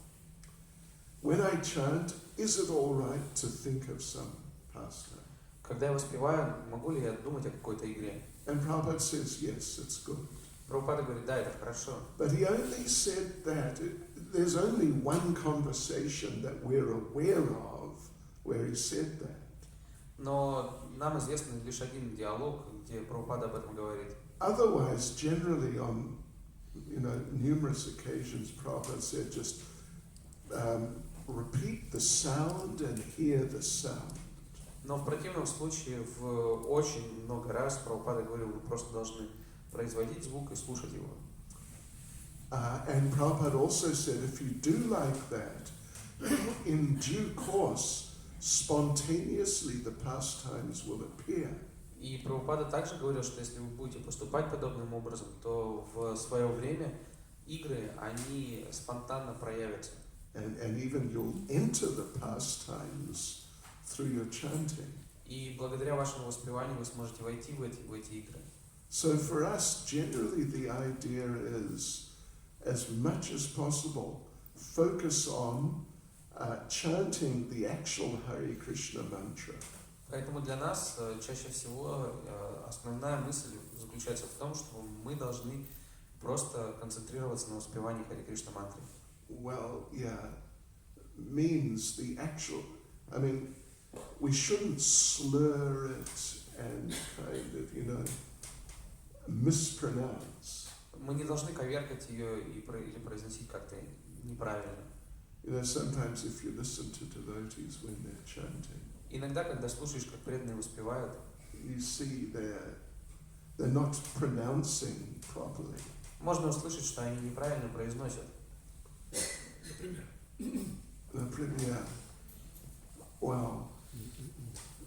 When I chant, is it all right to think of some pastime? Когда я воспеваю, могу ли я думать о какой-то игре? And Prabhupada says, yes, it's good. Прабхупада говорит, да, это хорошо. But he only said that, there's only one conversation that we're aware of where he said that. Но нам известен лишь один диалог, где Прабхупада об этом говорит. Otherwise, generally on, numerous occasions, Prabhupada said just repeat the sound and hear the sound. Но в противном случае в очень много раз Прабхупада говорил, вы просто должны производить звук и слушать его. And Prabhupada also said, if you do like that, in due course, spontaneously the pastimes will appear. И Прабхупада также говорил, что если вы будете поступать подобным образом, то в свое время игры, они спонтанно проявятся. And even you'll enter the pastimes through your chanting. И благодаря вашему воспеванию вы сможете войти в эти игры. So for us, generally the idea is, as much as possible, focus on chanting the actual Hare Krishna mantra. Поэтому для нас чаще всего основная мысль заключается в том, что мы должны просто концентрироваться на воспевании Харе Кришна мантры. Well, yeah, means the actual, we shouldn't slur it and kind of, mispronounce. Мы не должны коверкать ее или произносить как-то неправильно. Sometimes if you listen to devotees when they're chanting, Иногда, когда слушаешь, как преданные воспевают, you see they're not pronouncing properly. можно услышать, что они неправильно произносят. Например, well,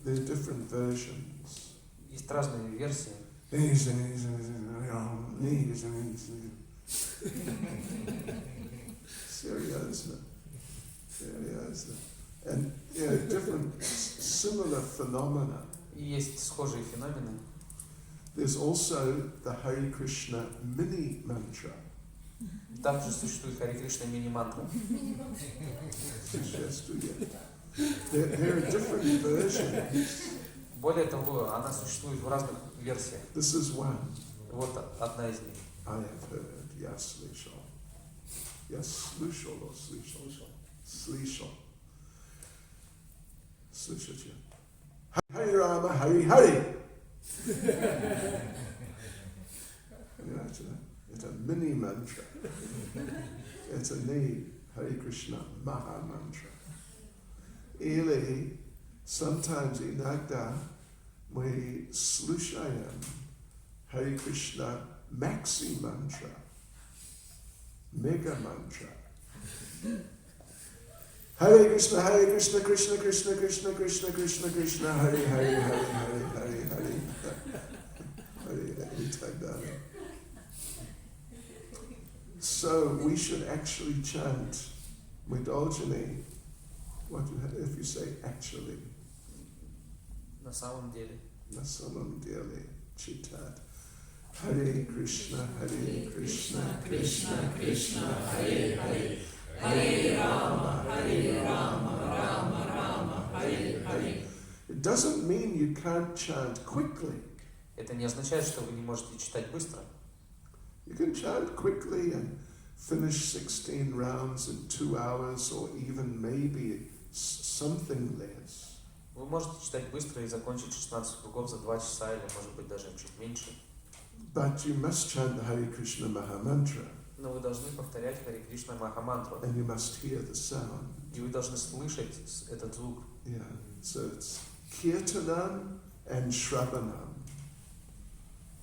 there are different versions. Есть разные версии. Seriously. And different similar phenomena. И есть схожие феномены. There's also the Hare Krishna mini mantra. Также существует Харе Кришна мини-мантра. There are different versions. Более того, она существует в разных версиях. This is one. Вот одна из них. I have heard. Я слышал. Я слышал or слышал? Слышал. Слышите? Hari Rama, Hari Hari. It's a mini mantra. It's a name. Hare Krishna Maha Mantra. Или sometimes иногда мы слушаем Hare Krishna Maxi Mantra, Mega Mantra. Hare Krishna, Krishna Krishna, Krishna Krishna, Krishna Krishna, Hare Hare, Hare Hare, Hare Hare, Hare Hare. So we should actually chant Mudalchani. What if you say actually? На самом деле. На самом деле читать. Hare Krishna, Krishna Krishna, Hare Hare, Hare Rama, Rama Rama, Hare Hare. It doesn't mean you can't chant quickly. Это не означает, что вы не можете читать быстро. You can chant quickly and finish 16 rounds in 2 hours or even maybe something less. Вы можете читать быстро и закончить 16 кругов за 2 часа или, может быть, даже чуть меньше. But you must chant the Hare Krishna Maha Mantra. Но вы должны повторять Харе Кришна Махамантру. And you must hear the sound. И вы должны слышать этот звук. Yeah. So it's Kirtanam and Shravanam.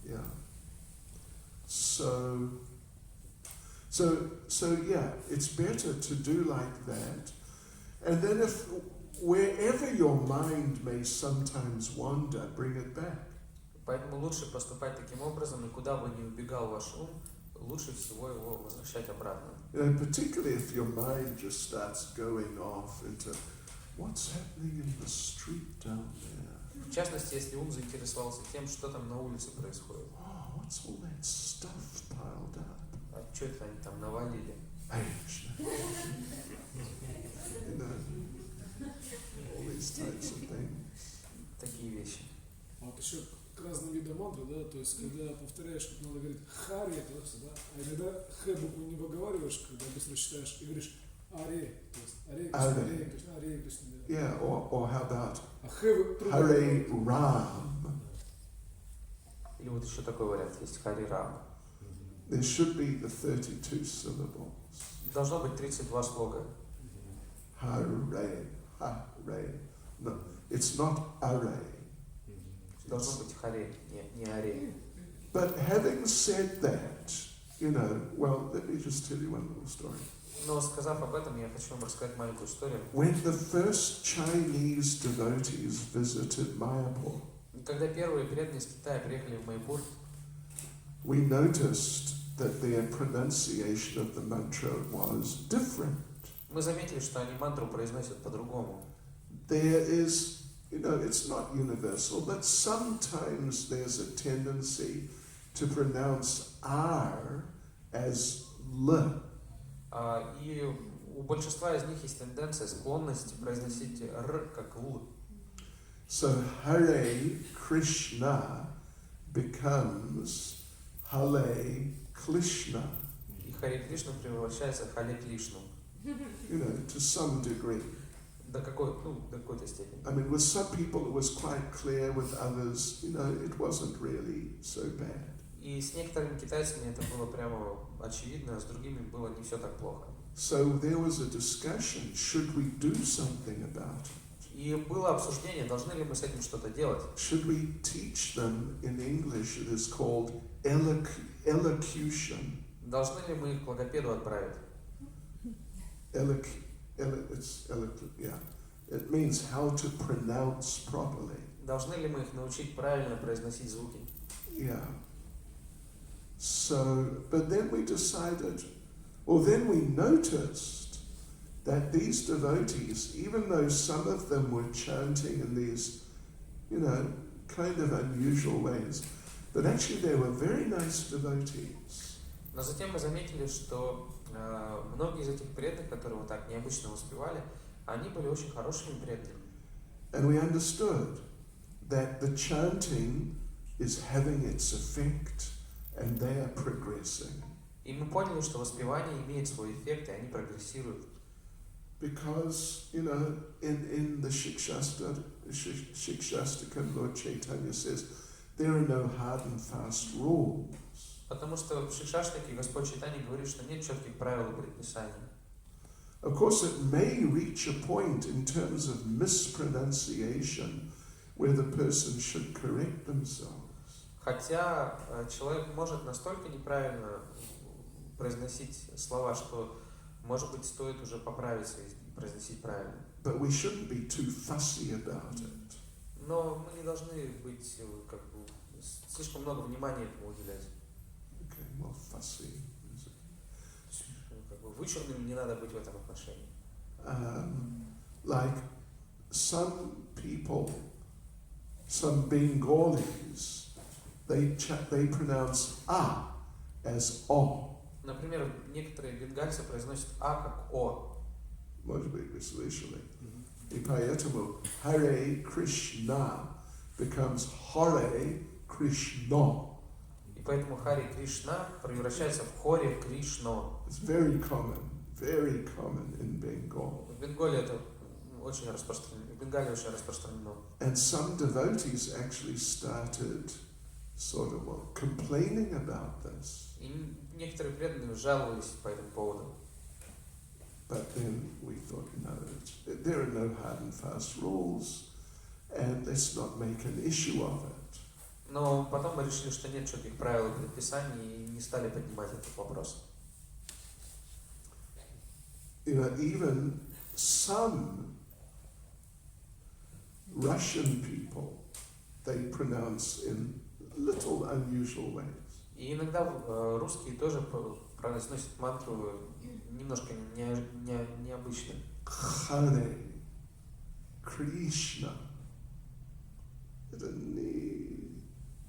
Yeah. So yeah, it's better to do like that. And then if wherever your mind may sometimes wander, bring it back. Поэтому лучше поступать таким образом, и куда бы ни убегал ваш ум, лучше всего его возвращать обратно. Particularly if your mind just starts going off into what's happening in the street down there. В частности, если ум заинтересовался тем, что там на улице происходит. Oh, what's all that stuff piled up? А что это они там навалили? You know, all these types of things. Такие вещи. А вот еще к разным видам мантры, да, то есть когда повторяешь, как надо говорить хари, то есть, да, а иногда х букву не выговариваешь, когда быстро читаешь, и говоришь аре, то есть аре, аре, то есть, Yeah, or how about а х Hare Ram? Или вот еще такой вариант есть Хари Рама. There should be the 32 syllables. Должно быть 32 слога. Hare, Hare. No, it's not Are. Должно быть Харе, не Аре. But having said that, you know, well, let me just tell you one little story. Но сказав об этом, я хочу вам рассказать маленькую историю. When the first Chinese devotees visited Mayapur, Когда первые преданные из Китая приехали в Майпур, we noticed that their pronunciation of the mantra was different. мы заметили, что они мантру произносят по-другому. There is, you know, it's not universal, but sometimes there's a tendency to pronounce R as L. И у большинства из них есть тенденция, склонность произносить Р как Л. So Hare Krishna becomes Hare Krishna. И Харе Кришна превращается в Харе Кришну. You know, to some degree. До какой-то степени. I mean, with some people it was quite clear, with others, you know, it wasn't really so bad. И с некоторыми китайцами это было прямо очевидно, а с другими было не все так плохо. So there was a discussion, should we do something about it? И было обсуждение, должны ли мы с этим что-то делать. Should we teach them in English? It is called elocution. Должны ли мы их к логопеду отправить? It means how to pronounce properly. Должны ли мы их научить правильно произносить звуки? Yeah. So, but then we decided, or then we noticed that these devotees, even though some of them were chanting in these, you know, kind of unusual ways, but actually they were very nice devotees. Но затем мы заметили, что многие из этих преданных, которые вот так необычно воспевали, они были очень хорошими преданными. And we understood that the chanting is having its effect, and they are progressing. И мы поняли, что воспевание имеет свой эффект, и они прогрессируют. Because, in the Shikshastakam, Lord Chaitanya says, there are no hard and fast rules. Потому что в Шикшаштаке Господь Чайтанья говорит, что нет четких правил и предписаний. Of course, it may reach a point in terms of mispronunciation where the person should correct themselves. Хотя человек может настолько неправильно произносить слова, что, может быть, стоит уже поправиться и произносить правильно. But we shouldn't be too fussy about it. Но мы не должны быть слишком много внимания этому уделять. Okay, well, fussy. Вычурными не надо быть в этом отношении. Like some people, some Bengalis, they pronounce "a" as "o." Например, некоторые бенгальцы произносят «а» как «о». Может быть, вы слышали. И поэтому Hare Krishna becomes Hare Krishna. И поэтому Хари Кришна превращается в Хоре Кришно. It's very common in Bengal. В Бенгалии это очень распространено. В Бенгалии очень распространено. And some devotees actually started sort of complaining about this. И некоторые преданные жаловались по этому поводу. But then we thought, no, there are no hard and fast rules, and let's not make an issue of it. Но потом мы решили, что нет четких правил и предписаний, и не стали поднимать этот вопрос. Even some Russian people, they pronounce in little unusual ways. И иногда русские тоже произносят мантру немножко необычно. Hare Krishna.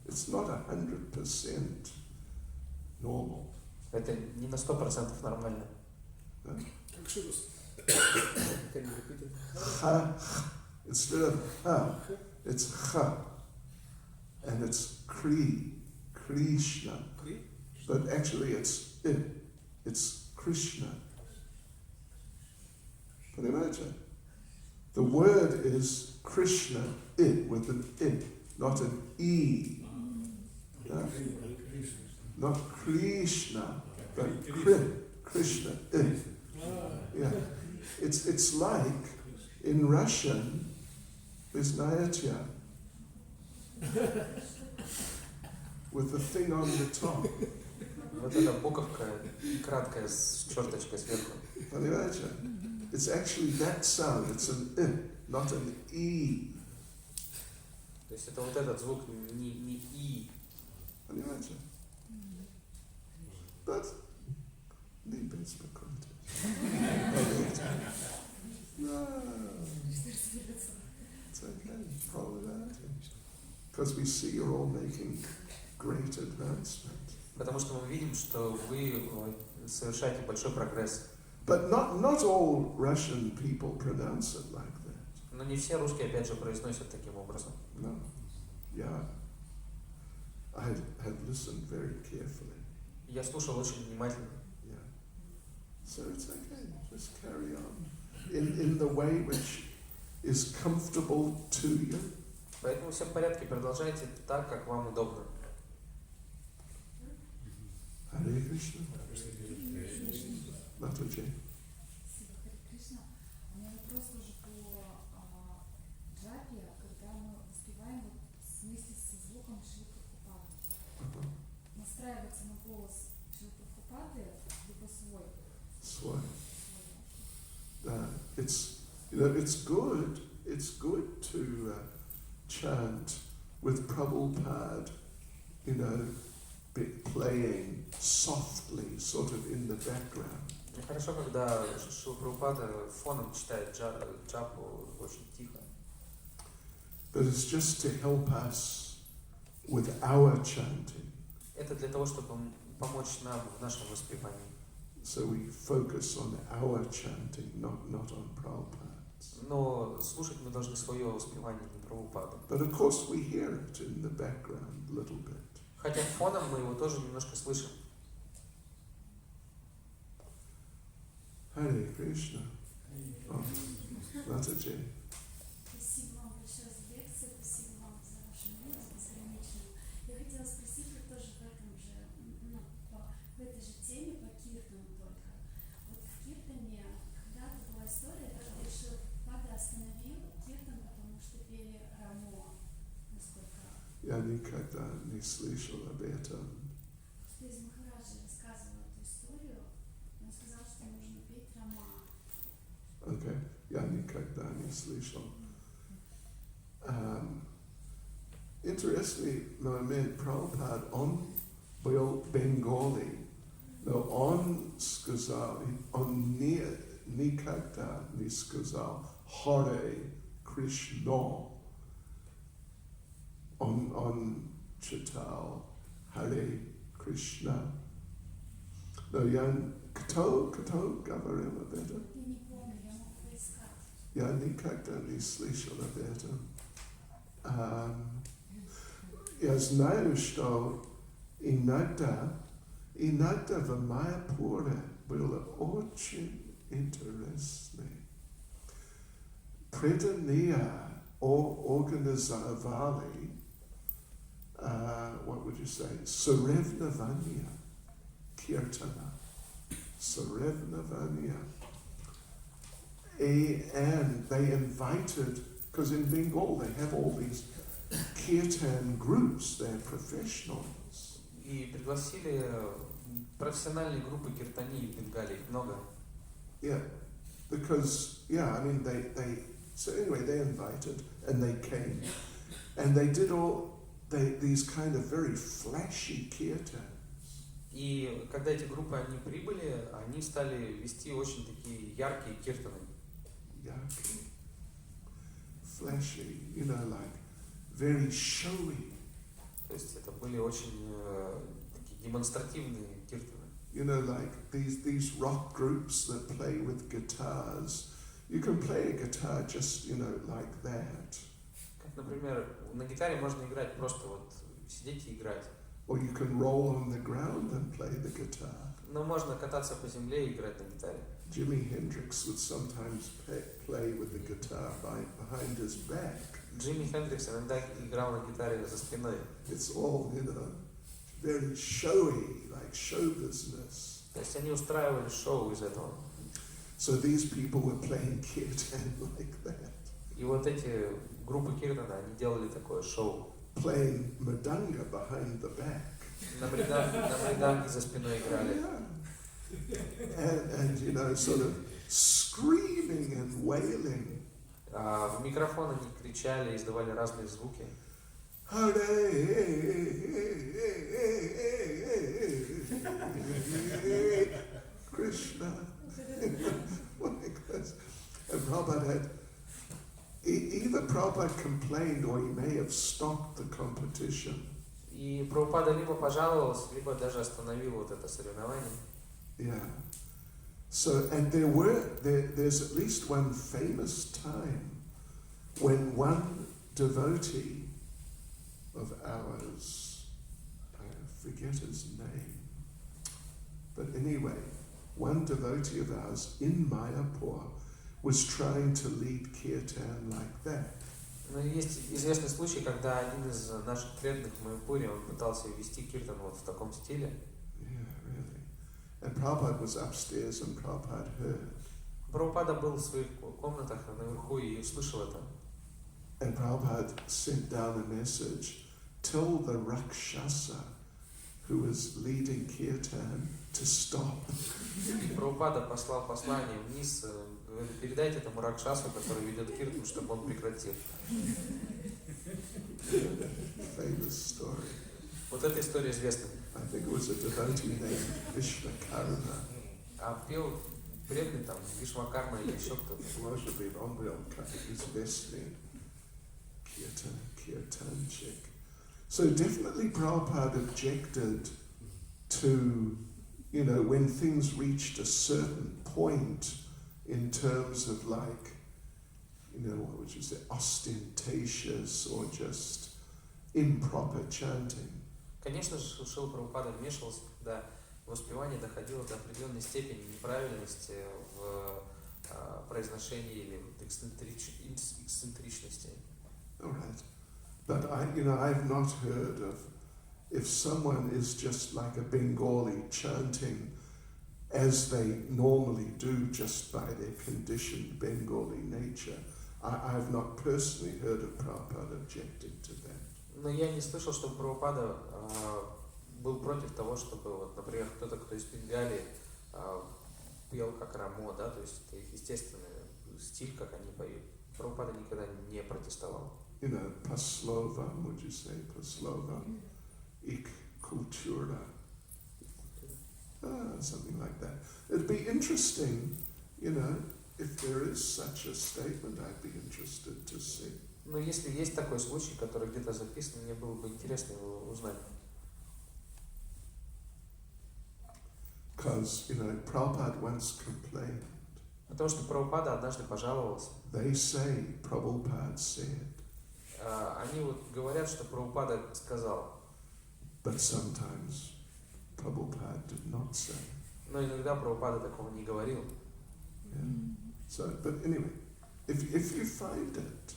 It's not 100% normal. Это не на 100% нормально. Как ширус. Ha, instead of ha, it's ha. And it's Krishna. But actually it's Krishna. Can you imagine? The word is Krishna, with an not an E. Yeah? Not Krishna, but Krishna. Yeah. It's like in Russian, there's Nayatya with the thing on the top. Вот эта буковка краткая с черточкой сверху. Can you imagine? It's actually that sound. It's an not an E. То есть это вот этот звук не И. Can you imagine? But не беспокойтесь. No. It's okay. Follow that. Because we see you're all making great advancement. Потому что мы видим, что вы совершаете большой прогресс. But not all Russian people pronounce it like that. Но не все русские, опять же, произносят таким образом. No. Yeah. I have listened very carefully. Я слушал очень внимательно. Yeah. So it's okay. Just carry on in the way which is comfortable to you. Поэтому все в порядке, продолжайте так, как вам удобно. Hare Krishna. Mataji. Харе Кришна. У меня вопрос тоже по джапе, когда мы воспеваем вместе со звуком Шри Прабхупады. Настраиваться на голос Шри Прабхупады, либо свой. Swami. It's good to chant with Prabhupada, playing softly, sort of in the background. Хорошо, когда Шрила Прабхупада фоном читает джапу очень тихо. But it's just to help us with our chanting. Это для того, чтобы помочь нам в нашем воспевании. So we focus on our chanting, not on Prabhupada's. Но слушать мы должны свое воспевание, не Прабхупаду. But of course we hear it in the background a little bit. Хотя фоном мы его тоже немножко слышим. Hare Krishna. Oh, Mataji. Спасибо вам большое за лекцию, спасибо вам за вашу мудрость безграничную. Я хотела спросить вот тоже в этом же, в этой же теме по киртану только. Вот в киртане когда-то была история, когда решил, Пада остановил киртан, потому что пели Рамо, насколько... Я никогда не слышал об этом. Кто из Махараджа рассказывал эту историю, он сказал, что нужно петь Рама. Okay, я никогда не слышал. Интересный момент, Прабхупад, он был Бенgali, но он сказал, он никогда не сказал Харе Кришна. Он читал Харе Кришна. Но я кто говорил об этом? Я не помню, я могу поискать. Я никогда не слышал об этом. Я знаю, что иногда в Майяпуре было очень интересно. Преданные организовали, what would you say, соревнования киртана. Saravanavanya. And they invited, because in Bengal they have all these kirtan groups, they're professionals. И пригласили профессиональные группы киртани в Бенгалии, их много. Yeah, because, I mean, so anyway, they invited and they came. And they did these kind of very flashy kirtans. И когда эти группы они прибыли, они стали вести очень такие яркие киртаны. Yarki. Flashy, like very showy. То есть это были очень такие демонстративные киртаны. Like these rock groups that play with guitars. You can play a guitar just, like that. Как, например, на гитаре можно играть просто вот сидеть и играть. Or you can roll on the ground and play the guitar. Но можно кататься по земле и играть на гитаре. Jimi Hendrix would sometimes play with the guitar behind his back. Джимми Хендрикс иногда играл на гитаре за спиной. It's all, very showy, like show business. То есть они устраивали шоу из этого. So these people were playing kirtan like that. И вот эти группы киртана, они делали такое шоу. Playing mridanga behind the back. На мриданге за спиной играли. And sort of screaming and wailing. А в микрофон они кричали, издавали разные звуки. Hare Krishna. Like this. And Prabhupada had, either Prabhupada complained or he may have stopped the competition. И Прабхупада либо пожаловался, либо даже остановил вот это соревнование. Yeah. So, and there's at least one famous time when one devotee of ours, I forget his name, but anyway, one devotee of ours in Mayapur was trying to lead kirtan like that. Но есть известный случай, когда один из наших преданных в Майяпуре, он пытался вести киртан вот в таком стиле. Yeah, really. And Prabhupada was upstairs and Prabhupada heard. Прабхупада был в своих комнатах наверху и услышал это. And Prabhupada sent down a message, tell the Rakshasa who was leading kirtan to stop. Прабхупада послал послание вниз, говорит, передайте этому Ракшасу, который ведет киртан, чтобы он прекратил. Famous story. Вот эта история известна. I think it was a devotee named Vishvakarma. А пел преданный там Вишвакарма или еще кто-то. Worshipping on the известный kirtanchik. So definitely Prabhupada objected to, when things reached a certain point in terms of like, what would you say, ostentatious or just improper chanting. Конечно же, Шрила Прабхупада вмешивался, когда воспевание доходило до определенной степени неправильности в произношении или эксцентричности. All right. But I've not heard of if someone is just like a Bengali chanting as they normally do just by their conditioned Bengali nature. I've not personally heard of Prabhupada objecting to that. Но я не слышал, что Прабхупада был против того, чтобы, вот, например, кто-то, кто из Бенгалии пел как Рамо, да, то есть это их естественный стиль, как они поют. Прабхупада никогда не протестовал. Paslova, would you say? Paslova, ik kultura. Something like that. It'd be interesting, if there is such a statement, I'd be interested to see. Но если есть такой случай, который где-то записан, мне было бы интересно его узнать. Because, Prabhupada once complained. Потому что Прабхупада однажды пожаловался. They say Prabhupada said. Они вот говорят, что Прабхупада сказал. But sometimes Prabhupada did not say. Но иногда Прабхупада такого не говорил. Yeah. But anyway, if you find it,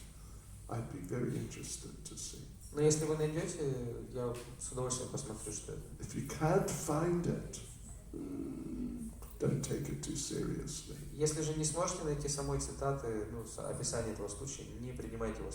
I'd be very interested to see. Но если вы найдете, я с удовольствием посмотрю, что это. If you can't find it, don't take it too seriously. Если же не сможете найти самой цитаты, описания этого случая, не принимайте его